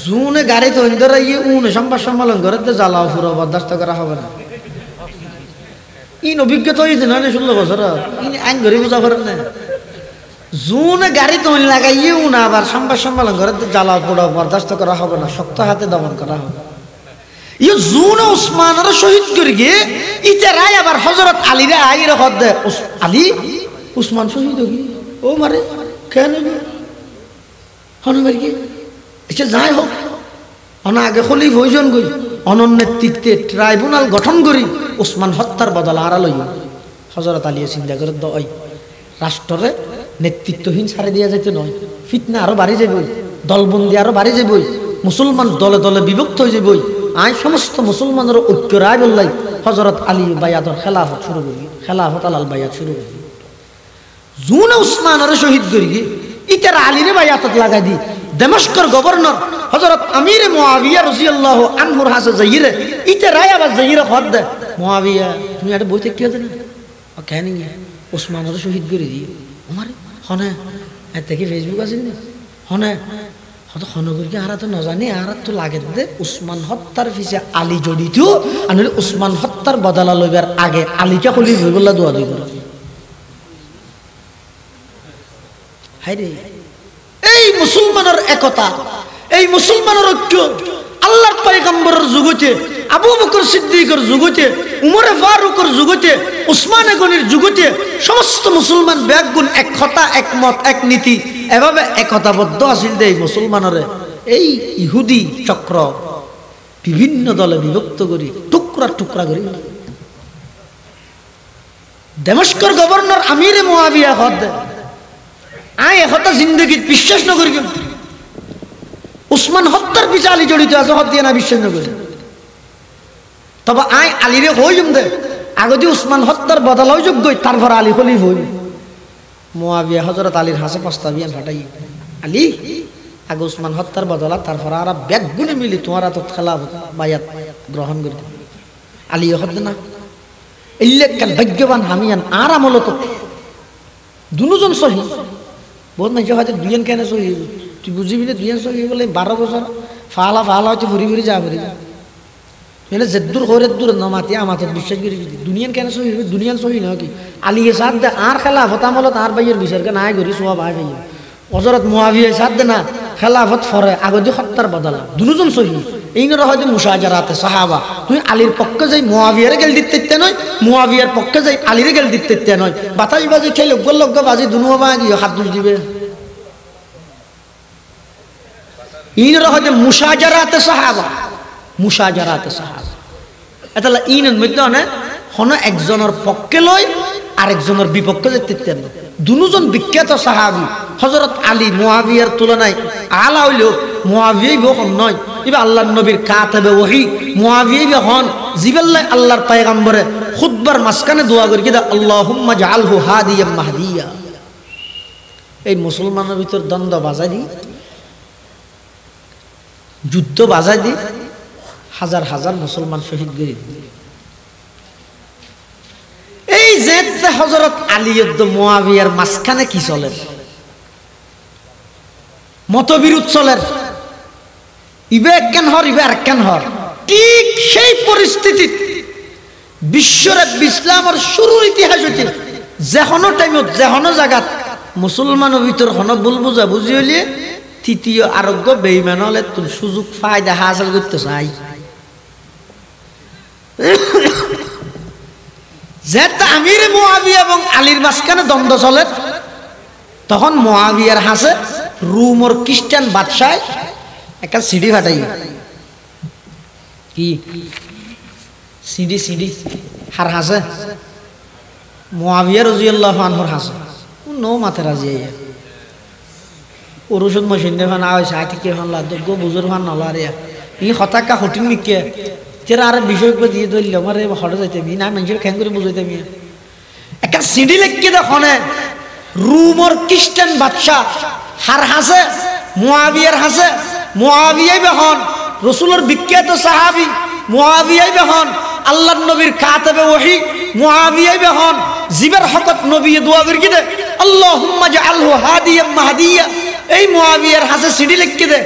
জুনে গাড়ি তো ইন্দরা ইয়ে উনে সংবাদ সম্মেলন করে জ্বালাও পুরো বরদাস্ত করা হবে না ইন অভিজ্ঞতা হয়েছে না 16 বছর ইন আইন ঘরে বোঝা করেন না জুনে গাড়ি তো লাগাইয়ে উনা আবার সংবাদ সম্মেলন করে জ্বালাও পুরো বরদাস্ত করা হবে না শক্ত হাতে দমন করা হবে ইয়ে জুন উসমানের শহীদ করি গিয়ে ইতে রায় আবার হযরত আলীরে আইরে হদ দে আলী উসমান শহীদ হই ও মারে কেন হনমের কি আচ্ছা যাই হোক অনা আগে খলিফা হইজন গই অনন্য নেতৃত্বে ট্রাইব্যুনাল গঠন করি উসমান হত্যার বদলা আড়া লই হযরত আলী চিন্তা করে দই রাষ্ট্রে নেতৃত্বহীন ছাড়ে দিয়া যেতে নয় ফিতনা আরো বাড়ি যাবে দলবন্দি আরো বাড়ি যাবে মুসলমান দলে দলে বিভক্ত হয়ে যাবে আয় সমস্ত মুসলমানের ঐক্য রায় বললাই হযরত আলী বায়াতর খেলাফত শুরু করি খেলাফত আলাল বায়াত শুরু করি জুন উসমানের শহীদ করি ইতার আলীরে বায়াতত লাগাই দি দমস্কর গভর্নর হযরত আমির মুআবিয়া রাদিয়াল্লাহু আনহুর হাসে যাইরে ইতে রায় আবার যাইরে হদ দে মুআবিয়া তুমি এটা বইতে কি জানো ও কেন নিয়ে উসমানের শহীদ করে দি আমার হনে এতে কি ফেসবুক আছে না হনে হয়তো হনগরকে আরা তো নজানি আরা তো লাগে দে উসমান হত্যার পিছে আলী জড়িত আর উসমান হত্যার বদলা লইবার আগে আলীকে খলিফ হইবল্লা দোয়া দুই করে হায়রে এই মুসলমানের একতা এই মুসলমানের ঐক্য আল্লাহর পয়গম্বরের যুগতে আবু বকর সিদ্দিকের যুগতে উমর ফারুকের যুগতে উসমান গনির যুগতে সমস্ত মুসলমান ব্যাগুণ এক কথা একমত এক নীতি এভাবে একতাবদ্ধ আছিল এই মুসলমানের এই ইহুদি চক্র বিভিন্ন দলে বিভক্ত করি টুকরা টুকরা করি দমস্কর গভর্নর আমিরে মুআবিয়া হদ আয় হত্যা জিন্দগি বিশ্বাস না করি উসমান হত্যার পিছে আলী জড়িত আছে হদ দিয়ে না বিশ্বাস না করি তবে আয় আলীরে হইম দে আগদি উসমান হত্যার বদলাও যোগ্য তারপর আলী খলিফ হইব মুআবিয়া হযরত আলীর হাসে প্রস্তাবিয়ান ফাটাই আলী আগে উসমান হত্যার বদলা তারপর আর ব্যাগুনে মিলি তোমার তো খেলাফত বায়াত গ্রহণ করি আলী হদ না ইল্লাকাল ভাগ্যবান হামিয়ান আর আমলত দুজন সহি বহুত মানুষ হয়তো দুজন কেন সহি তুই বুঝিবি না দুজন সহি বলে 12 বছর ফালা ফালা হচ্ছে ঘুরি ঘুরি যা ঘুরি মানে যেদূর হরে দূর নমাতি আমাদের বিশ্বাস করি দুনিয়ান কেন সহি দুনিয়ান সহি না কি আলীর সাথ দে আর খেলাফত আমলত আর বাইয়ের বিচারকে নাই করি সোয়া ভাই ভাই হযরত মুআবিয়া সাথ দে না খেলাফত ফরে আগদি হত্যার বদলা দুজন সহি এই নরা হয়তো মুশাজারাতে সাহাবা তুই আলীর পক্ষে যাই মুআবিয়ারে গেল দিতে নয় মুআবিয়ার পক্ষে যাই আলীরে গেল দিতে নয় বাতাস বাজি খেলে লগ্গ বাজি দুনো বাজি হাত দুষ দিবে এই নরা হয়তো মুশাজারাতে সাহাবা এতলা ইনের মধ্যে না হন একজনের পক্ষে লয় আরেকজনের বিপক্ষে যেতে না দুজন বিখ্যাত সাহাবী হযরত আলী মুআবিয়ার তুলনায় আলা হইলেও মুআবিয়াই বহন নয় ইবা আল্লাহর নবীর কাতাবে ওহী মুআবিয়াই হন জিবাল্লাহ আল্লাহর পয়গম্বরে খুতবার মাসখানে দোয়া করি কিদা আল্লাহুম্মা জাআলহু হাদিয়াম মাহদিয়া এই মুসলমানের ভিতর দ্বন্দ্ব বাজাই দি যুদ্ধ বাজাই দি হাজার হাজার মুসলমান শহীদ করে এই যে হযরত আলী যুদ্ধ মুআবিয়ার মাঝখানে কি চলে মতবিরোধ চলে ইবে কেন হর ইবে আর কেন হর ঠিক সেই পরিস্থিতি বিশ্বের ইসলামের শুরুর ইতিহাস হইতে যেহনো টাইমত যেহনো জায়গাত মুসলমানের ভিতর হন ভুল বুঝা বুঝি হইলে তৃতীয় আরোগ্য বেঈমান হলে তুমি সুযোগ ফায়দা হাসিল করতে চাই যেটা আমির মুআবিয়া এবং আলীর মাঝখানে দ্বন্দ্ব চলে তখন মুআবিয়ার হাসে রোমর খ্রিস্টান বাদশাহ একটা সিডি ফাটাই কি সিডি হার হাসে মুআবিয়া রাদিয়াল্লাহু আনহুর হাসে নো মাথা রাজি আইয়া ওরুষদ মশিনে ফান আইসা আইতে ফান লা দগ বুজুর ফান নলারিয়া ই হতাকা হটিন নিকে তেরা আর বিষয় করে দিয়ে দইল আমারে হড় যাইতে মি না মানুষের খ্যাং করে বুঝাইতে মি একটা সিডি লিখকে দেখনে রোমর খ্রিস্টান বাদশা হার হাসে মুআবিয়ার হাসে মুআবিয়াই বেহন রাসূলের বিখ্যাত সাহাবী মুআবিয়াই বেহন আল্লাহর নবীর কাতাবে ওহী মুআবিয়াই বেহন জিবার হকত নবী দোয়া করি দে আল্লাহুম্মা জাআলহু হাদিয়াম মাহদিয়া এই মুআবিয়ার হাসে সিডি লিখকে দে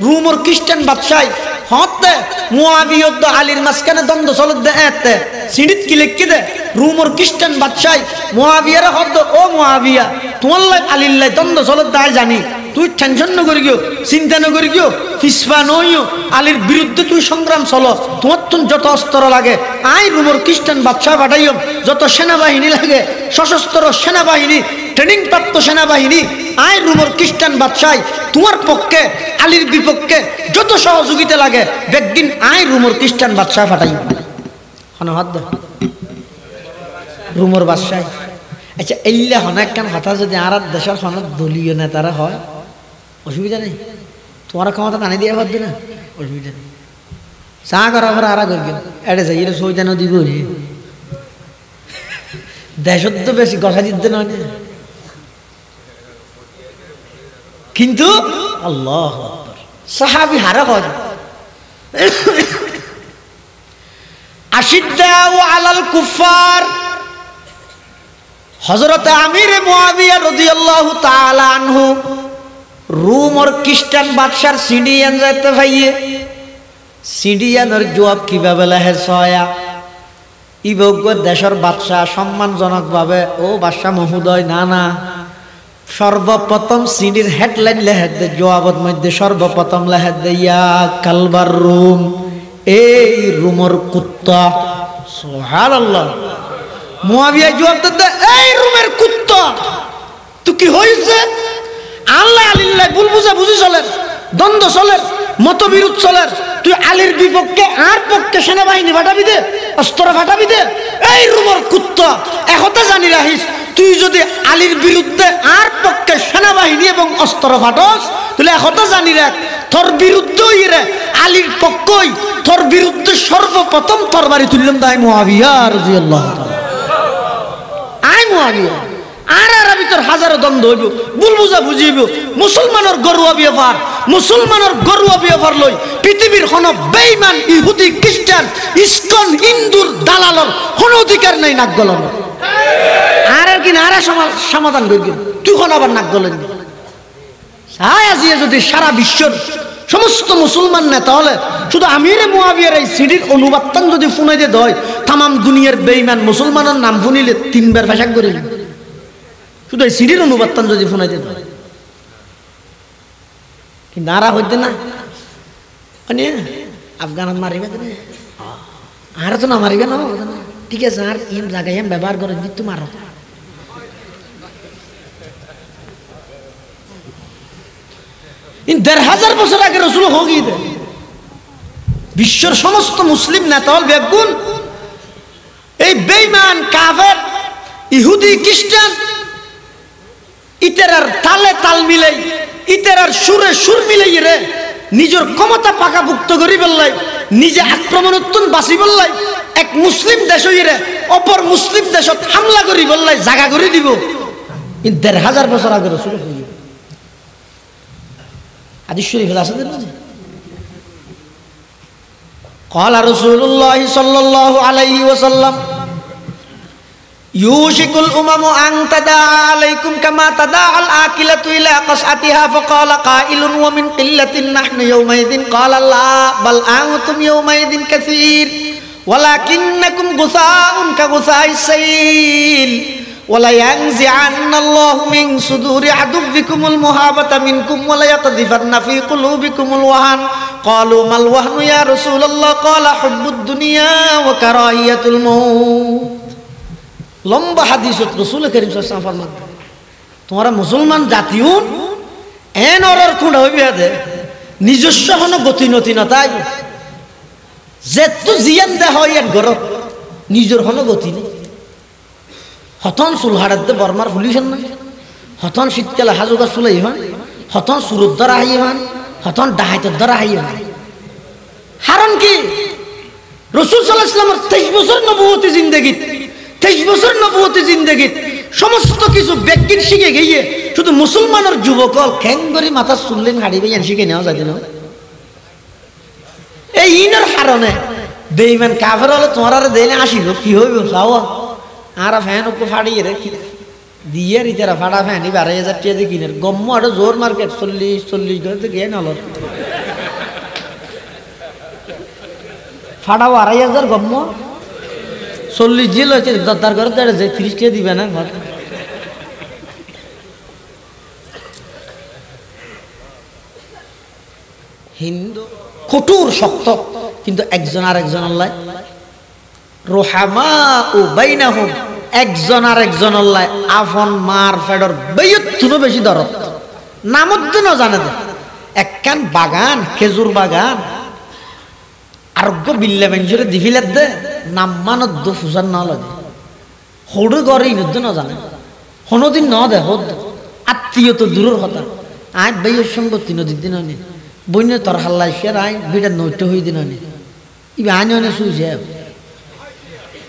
রোমর খ্রিস্টান বাদশাহ হতে মুআবিয়া দ আলীর মাঝখানে দ্বন্দ্ব চলে দে এতে সিডিত কি লিখকে দে রোমর খ্রিস্টান বাদশাহ মুআবিয়ার হদ ও মুআবিয়া তোমার লাই আলীর লাই দ্বন্দ্ব চলে দে জানি তুই টেনশন ন করি গিয়েও চিন্তা ন করি গিয়েও পিসপা নইও আলীর বিরুদ্ধে তুই সংগ্রাম চলো তোমার তো যত অস্ত্র লাগে আই রুমর খ্রিস্টান বাদশাহ পাঠাইও যত সেনাবাহিনী লাগে সশস্ত্র সেনাবাহিনী ট্রেনিং প্রাপ্ত সেনাবাহিনী আই রুমর খ্রিস্টান বাদশাহ তোমার পক্ষে আলীর বিপক্ষে যত সহযোগিতা লাগে একদিন আই রুমর খ্রিস্টান বাদশাহ পাঠাইও হাত দে রুমর বাদশাহ আচ্ছা এল্লা হনাক কান কথা যদি আর দেশের হনত দলীয় নেতারা হয় অসুবিধা নেই তোমার ক্ষমতা টানি দিয়ে পারবে না অসুবিধা নেই চা করা করে আর করবেন এড়ে যাই এটা সইতান দিব দেশত তো বেশি গসা দিতে নয় কিন্তু আল্লাহ সাহাবি হারা হয় আশিদ্দাউ আলাল কুফার হযরত আমির মুআবিয়া রাদিয়াল্লাহু তাআলা আনহু রোম আর খ্রিস্টান বাদশার সিডিয়ান যাইতে ভাইয়ে সিডিয়ানের জবাব কিভাবে লাহে ছয়া ইবগ্য দেশের বাদশা সম্মানজনকভাবে ও বাদশা মহোদয় না না সর্বপ্রথম সিডির হেডলাইন লেহে দে জবাবের মধ্যে সর্বপ্রথম লেহে দে ইয়া কালবার রুম এই রুমর কুত্তা সুবহানাল্লাহ মুআবিয়া জবাব দিতে এই রুমের কুত্তা তুই কি হইছে আল্লাহ আলিল্লাহ ভুল বুঝা বুঝি চলে দ্বন্দ্ব চলে মতবিরোধ চলে তুই আলীর বিপক্ষে আর পক্ষে সেনাবাহিনী ফাটাবি দে অস্ত্র ফাটাবি দে এই রুমর কুত্তা একথা জানি রাখিস তুই যদি আলীর বিরুদ্ধে আর পক্ষে সেনাবাহিনী এবং অস্ত্র ফাটস তাহলে একথা জানি রাখ তোর বিরুদ্ধে রে আলীর পক্ষই তোর বিরুদ্ধে সর্বপ্রথম তরবারি তুললাম তাই মুআবিয়া রাদিয়াল্লাহু তাআলা আই মুআবিয়া আর ভিতর হাজারো দ্বন্দ্ব হইব ভুল বুঝা বুঝিব মুসলমানের গরুয়া ব্যাপার মুসলমানের গরুয়া ব্যাপার লই পৃথিবীর কোন বেঈমান ইহুদি খ্রিস্টান ইসকন হিন্দুর দালালর কোন অধিকার নাই নাক গলানো আর কি না আর সমাধান করি তুই কোন আবার নাক গলেন সাই আজিয়ে যদি সারা বিশ্বর সমস্ত মুসলমান না তাহলে শুধু আমিরে মুআবিয়ার এই সিডির অনুবাদটান যদি শুনাই দিয়ে দেয় তাম দুনিয়ার বেঈমান মুসলমানের নাম শুনিলে তিনবার ভাষা করিল শুধু এই সিডির অনুবাদটান যদি শুনাই দিয়ে দেয় কিন্তু আরা হইতে না মানে আফগান মারিবে আর তো না মারিবে না ঠিক আছে আর এম জায়গায় এম ব্যবহার করে দিত মারো ইন ১,৫০০ বছর আগে রাসূল হগি দে বিশ্বের সমস্ত মুসলিম নেতা হল বেগুন এই বেঈমান কাফের ইহুদি খ্রিস্টান ইতেরার তালে তাল মিলাই ইতেরার সুরে সুর মিলাই রে নিজের ক্ষমতা পাকাভুক্ত করি বললাই নিজে আক্রমণোত্তর বাঁচি বললাই এক মুসলিম দেশ রে অপর মুসলিম দেশত হামলা করি বললাই জায়গা করে দিব ইন ১,৫০০ বছর আগে রাসূল হগি হাদিস শরীফে আছে না قال رسول الله صلى الله عليه وسلم يوشك الامم ان تداعى عليكم كما تداعى الاكله الى قصعتها فقال قائل ومن قله نحن يومئذ قال لا بل انتم يومئذ كثير ولكنكم غثاء كغثاء السيل ولا ينزعن الله من صدور عدوكم المهابة منكم ولا يقذفن في قلوبكم الوهن قالوا ما الوهن يا رسول الله قال حب الدنيا وكراهية الموت লম্বা হাদিসত রাসূল করিম সাল্লাল্লাহু আলাইহি ওয়াসাল্লাম ফরমান তোমরা মুসলমান জাতিও এন অরর কোন হইবে দে নিজস্ব হন গতি নতি না তাই যেত জিয়ান দে হয় এক ঘর নিজের হন গতি নেই হতন চুলহাড়াতে বর্মার ফুলিছেন না হতন শীতকালে হাজুকা চুলাই হন হতন সুরত দ্বারা হাই হন হতন ডাহাইতের দ্বারা হাই হন কারণ কি রাসূল সাল্লাল্লাহু আলাইহি ওয়াসাল্লামের 23 বছর নবুয়তি জিন্দেগীত 23 বছর নবুয়তি জিন্দেগীত সমস্ত কিছু ব্যক্তির শিখে গিয়ে শুধু মুসলমানের যুবকল খ্যাঙ্গরি মাথা চুললেন হাড়িবে ইয়ান শিখে নেওয়া যায় না এই ইনের কারণে বেঈমান কাফের হলে তোমার আর দেনে আসিল কি হইব লাও আর ফ্যান উপর ফাড়িয়ে রে দিয়ে রিতারা ফাড়া ফ্যানই ১২,০০০ টাকা দিয়ে কিনে গম্ম আরো জোর মার্কেট ৪০ করে গিয়ে নল ফাড়াও ২,৫০০ গম্ম ৪০ জিল হয়েছে দরদার করে দেড় যে ৩০ টাকা দিবে না ঘর হিন্দু কঠোর শক্ত, কিন্তু একজন আর একজন আল্লাহ রোহামাউ বাইনাহুম, একজন আর একজন আল্লাহ আফন মার ফেডর বেয়তুনো বেশি দরদ নামদ্দিন জানে দে একখান বাগান খেজুর বাগান আরোগ্য বিল্লে বেঞ্জুরে দিফিলের দে নাম মানত দু ফুসার না লাগে হড়ু গড়ে ইনুদ্দ না জানে কোনোদিন ন দে হদ আত্মীয় তো দূরের কথা আজ বেয়ের সম্পত্তি নদীর দিন আনি বইনে তোর হাল্লা শের আই বিটা নৈট হয়ে দিন আনি ইবে আনি অনে শুয়েছে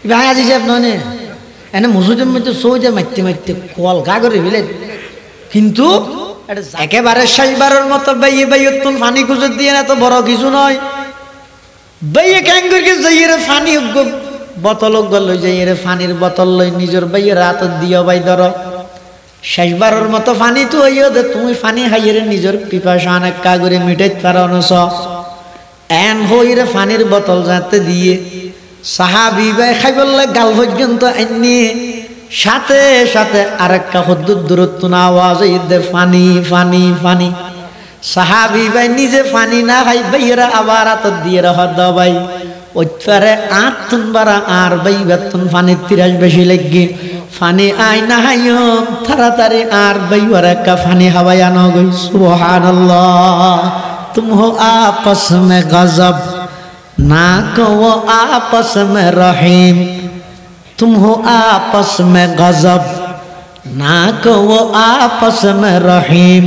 ইবে আয় আজি যাব ননে এনে মসজিদের মধ্যে সৌজে মারতে মারতে কল গা করে ফেলে, কিন্তু একেবারে শেষবারের মতো বেয়ে বেয়তুন ফানি খুঁজে দিয়ে না তো বড় কিছু নয়। বেয়ে ক্যাং করে যাইয়ে ফানি বোতল লই যাইয়ে ফানির বোতল লই নিজের বেয়ের হাত দিয়ে বাই ধর শেষবারের মতো ফানি তো হইও দে তুমি ফানি হাইয়ে নিজের পিপাসা অনেক কা করে মিটাইতে পারো না এন হইরে ফানির বোতল যাতে দিয়ে সাহাবি ভাই খাই বললে গাল পর্যন্ত আইনি সাথে সাথে আরেকটা হদ্দুর দূরত্ব না আওয়াজ দে ফানি ফানি ফানি সাহাবি ভাই নিজে ফানি না খাই ভাইয়েরা আবার হাত দিয়ে হদ ভাই ওইটারে আট তুন বারা আর ভাই বেতন ফানি 30 বেশি লেগে ফানি আই না হাইও তাড়াতাড়ি আর ভাই ওর একটা ফানি হাওয়াই আনো গই সুবহানাল্লাহ। तुम हो आपस में गजब ना कहो आपस में रहीम, तुम हो आपस में गजब ना कहो आपस में रहीम,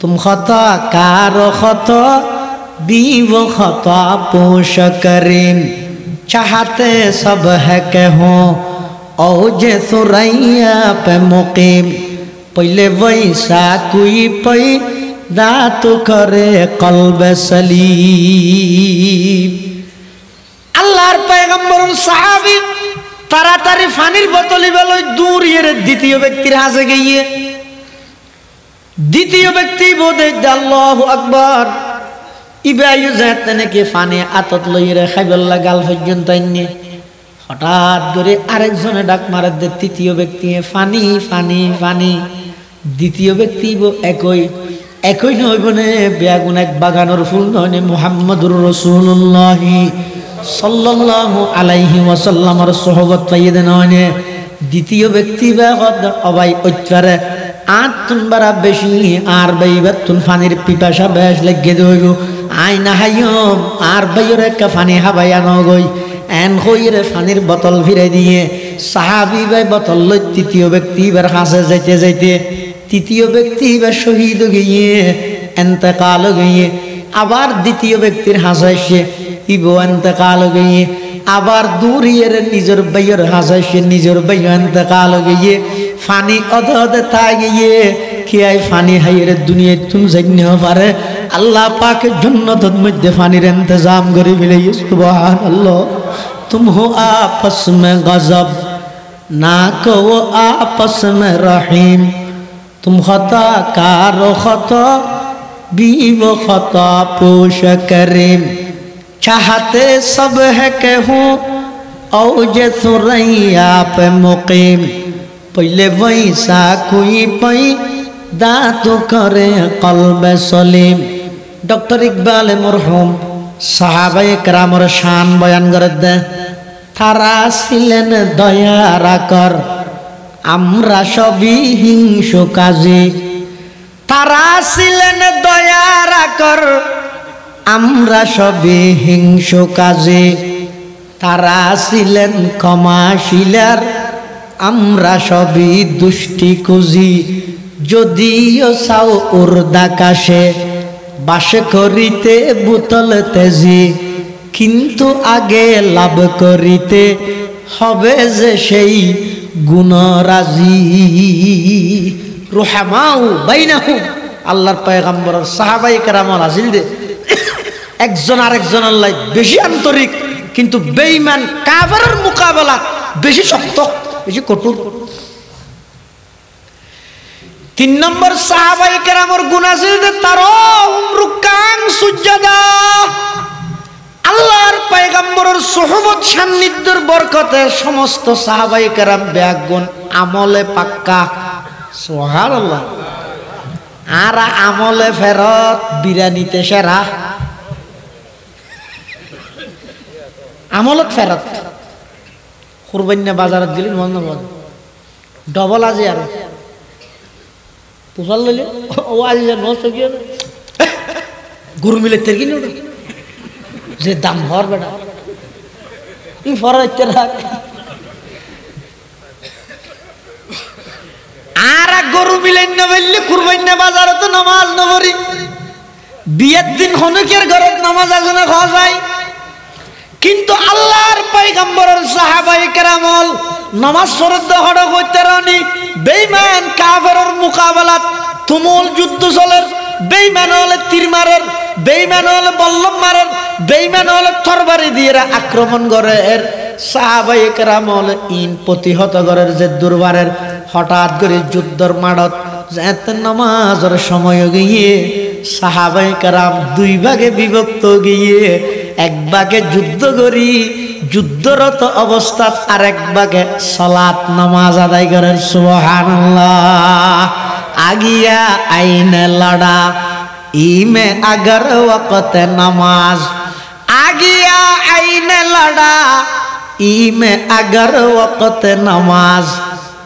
तुम खता कारो खता भी वो खता पोश करीम, चाहते सब है के हो औजे सुरैया पे मुकीम, पहले वैसा कोई पै দাতু করে কলবে সলিম। আল্লাহর পয়গম্বর সাহাবী তাড়াতাড়ি পানির বোতল লই দূর এর দ্বিতীয় ব্যক্তির হাসে গিয়ে দ্বিতীয় ব্যক্তি বলে আল্লাহু আকবার ইবাইউ যাতে নাকি পানি আতত লইরে খাইবল্লা গাল পর্যন্ত আইনি হঠাৎ করে আরেকজনে ডাক মারে দে তৃতীয় ব্যক্তি পানি পানি পানি। দ্বিতীয় ব্যক্তি একই একই নয় বনে বেগুন এক বাগানোর ফুল নয় মুহাম্মদুর রাসূলুল্লাহ সাল্লাল্লাহু আলাইহি ওয়াসাল্লামের সোহবত পাইয়ে নয়। দ্বিতীয় ব্যক্তি অবাই অত্যারে আট তুনবারা বেশি আর বাইবাতুন ফানির পিপাসা বেশ লেগে দইল আই না হাইম আর বাইরে একটা ফানি হাবাইয়া নগই এন হইরে ফানির বোতল ফিরে দিয়ে সাহাবী ভাই বোতল লই তৃতীয় ব্যক্তি এবার হাসে যাইতে যাইতে তৃতীয় ব্যক্তি এবার শহীদ গিয়ে এন্তেকাল গিয়ে আবার দ্বিতীয় ব্যক্তির হাসাইছে ইবো এন্তেকাল গিয়ে আবার দূরিয়ের নিজের বাইয়ের হাসাইছে নিজের বাই এন্তেকাল গিয়ে ফানি অধ অধে তা গিয়ে খেয়াই ফানি হাইয়ের দুনিয়ায় তুমি জানি পারে আল্লাহ পাকের জান্নাতের মধ্যে ফানির ইন্তজাম করে ফেলে সুবহানাল্লাহ। तुम हो आपस में गजब ना कहो आपस में रहीम, तुम खता कारो खता भी वो खता पोश करीम, चाहते सब है के हो औजे सुरैया पे मुकीम, पहले वैसा कोई पई दातु करे कल्ब सलीम। डॉक्टर इकबाल मरहुम সাহাবায়ে কেরামের শান বয়ান করে দে তারা ছিলেন দয়ার আকর আমরা সবই হিংসু কাজী, তারা ছিলেন দয়ার আকর আমরা সবই হিংসু কাজী, তারা ছিলেন ক্ষমাশীলার আমরা সবই দুষ্টি কুজি, যদিও চাও উর্দাকাশে বাসে করিতে বোতল তেজি, কিন্তু আগে লাভ করিতে হবে যে সেই গুণরাজি। রুহামাউ বাইনাহুম আল্লাহর পয়গম্বরের সাহাবায়ে কেরামের আজিল দে একজন আরেকজন আল্লাহ বেশি আন্তরিক, কিন্তু বেঈমান কাফেরের মোকাবেলা বেশি শক্ত বেশি কঠোর। 3 নম্বর সাহাবায়ে কেরামের গুণ আছে যে তারাহুম রুকান সুজদা, আল্লাহর পয়গম্বরের সুহবত সান্নিধ্যের বরকতে সমস্ত সাহাবায়ে কেরাম ব্যাগুণ আমলে পাক্কা সুবহানাল্লাহ। আর আমলে ফেরত বিরানিতে সেরা আমলত ফেরত কুরবানি বাজারত গেলি মন ডবল আজি আর পুষাল লইলে ও আজি নষ্ট কি গরু মিলে তের কিনে যে দাম হর বেটা ই ফরাইতে রাখ আর গরু মিলেন না বললে কুরবানি বাজারত নামাজ না পড়ি বিয়ের দিন হনুকের ঘরে নামাজ আছে না খাওয়া যায় কিন্তু আল্লাহর পয়গম্বরের সাহাবায়ে কেরামল নামাজ ফরজ হড় করতে রানি বেঈমান কাফেরের মোকাবেলাত তুমুল যুদ্ধ চলে বেঈমান হলে তীর মারের বেঈমান হলে বল্লম মারের বেঈমান হলে তরবারি দিয়ে আক্রমণ করে এর সাহাবায়ে কেরামল ইন প্রতিহত করার যে দুর্বারের হঠাৎ করে যুদ্ধর মাঠত যেতে নামাজের সময় গিয়ে সাহাবায়ে কেরাম দুই ভাগে বিভক্ত গিয়ে এক ভাগে যুদ্ধ করি যুদ্ধরত অবস্থাত আর এক ভাগে সালাত নামাজ আদায় করেন সুবহানাল্লাহ আগিয়া আইনে লড়া ইমে अगर वक्त नमाज আগিয়া আইনে লড়া ইমে अगर वक्त नमाज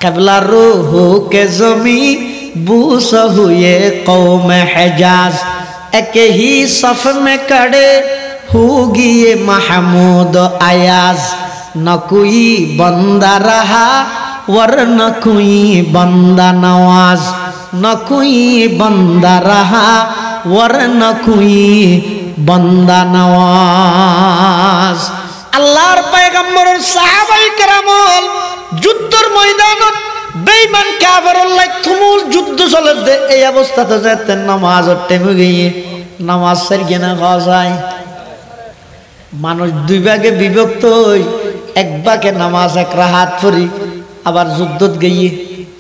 कबला रूह के जमी बूस हुए कौम हिजाज एक ही सफ में खड़े होगी ये महमूद अयाज न कोई बंदा रहा वर न कोई बंदा नवाज न कोई बंदा रहा वर न कोई बंदा नवाज আল্লাহর পয়গম্বরের সাহাবায়ে কেরামল যুদ্ধের ময়দানত বেঈমান কাফেরুল লাই তুমুল যুদ্ধ চলে এই অবস্থাতে যেতে নামাজের টাইমে গিয়ে নামাজ সারিয়ে না খাওয়া যায় মানুষ দুই ভাগে বিভক্ত হই এক ভাগে নামাজ এক রাহাত পড়ি আবার যুদ্ধত গিয়ে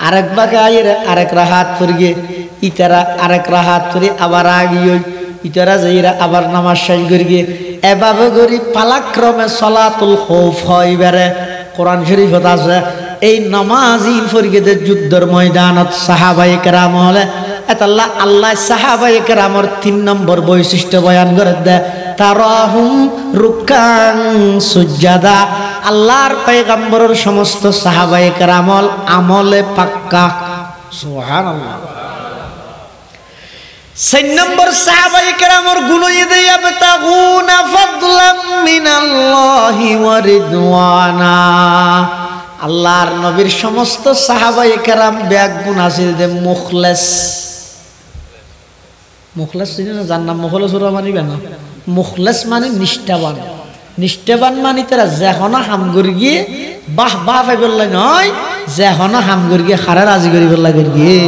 আরেক ভাগে আইর আরেক রাহাত পড়ি গিয়ে ইতারা আরেক রাহাত পড়ি আবার আগিয়ে ইতারা যাইরা আবার নামাজ শেষ করে গিয়ে এভাবে করি পালাক্রমে সলাতুল খৌফ হয় বেড়ে কোরআন শরীফত আছে এই নামাজি ফরিগেদের যুদ্ধের ময়দানত সাহাবায়ে কেরাম হলে এতাল্লাহ আল্লাহ সাহাবায়ে কেরামর 3 নম্বর বৈশিষ্ট্য বয়ান করে দেয় তারাহুম রুকান সুজদা আল্লাহর পয়গম্বরের সমস্ত সাহাবায়ে কেরামল আমলে পাক্কা সুবহানাল্লাহ 6 নম্বর সাহাবায়ে কেরামর গুণ ইদে ইয়াবতাগুনা ফাদলাম মিনাল্লাহি ওয়া রিদওয়ানা আল্লাহর নবীর সমস্ত সাহাবায়ে কেরাম ব্যাগ গুণ আছে যে মুখলেস মুখলেস চিনেন না যার নাম মুখলেসুরা মানিবে না মুখলেস মানে নিষ্ঠাবান নিষ্ঠাবান মানে তারা যেহনা হাম করি গিয়ে বাহ বাহ পাইবার লাগে নয় যেহনা হাম করি গিয়ে খারা রাজি করিবার লাগে গিয়ে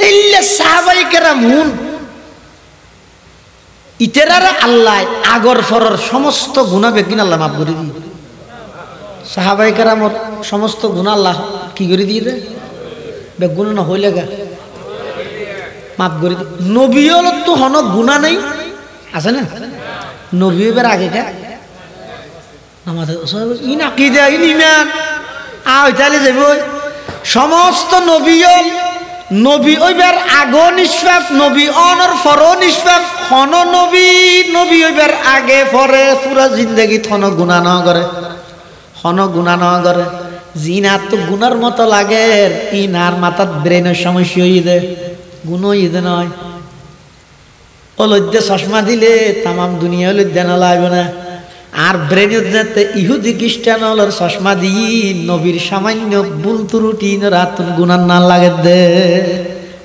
ইল্লা সাহাবায়ে কেরাম হুন ইতেরারা আল্লাহ আগর ফরর সমস্ত গুনাহ বেকিন আল্লাহ মাফ করে দিয়ে সাহাবায়ে কেরামর সমস্ত গুনাহ আল্লাহ কি করে দিয়ে দেয় বেগুন না হইলে গা মাফ করে দিয়ে নবী হল তো হন গুনাহ নেই আছে না নবী এবার আগে কা আমাদের ইন আকীদা ইন ঈমান তাহলে যাব সমস্ত নবী নবী ওইবার আগো নিষ্পাপ নবী অনর ফর নিষ্পাপ হন নবী নবী ওইবার আগে পরে পুরা জিন্দেগি থন গুনাহ না করে হন গুনাহ না করে জিনা তো গুনার মতো লাগে ইনার মাথাত ব্রেনের সমস্যা হই দে গুণ হই দে নয় অলদ্দে চশমা দিলে তামাম দুনিয়া লদ্দে না লাগবে না আর ব্রেনের যেতে ইহুদি খ্রিস্টান হলর চশমা দিয়ে নবীর সামান্য ভুল ত্রুটি রাত গুনার না লাগে দে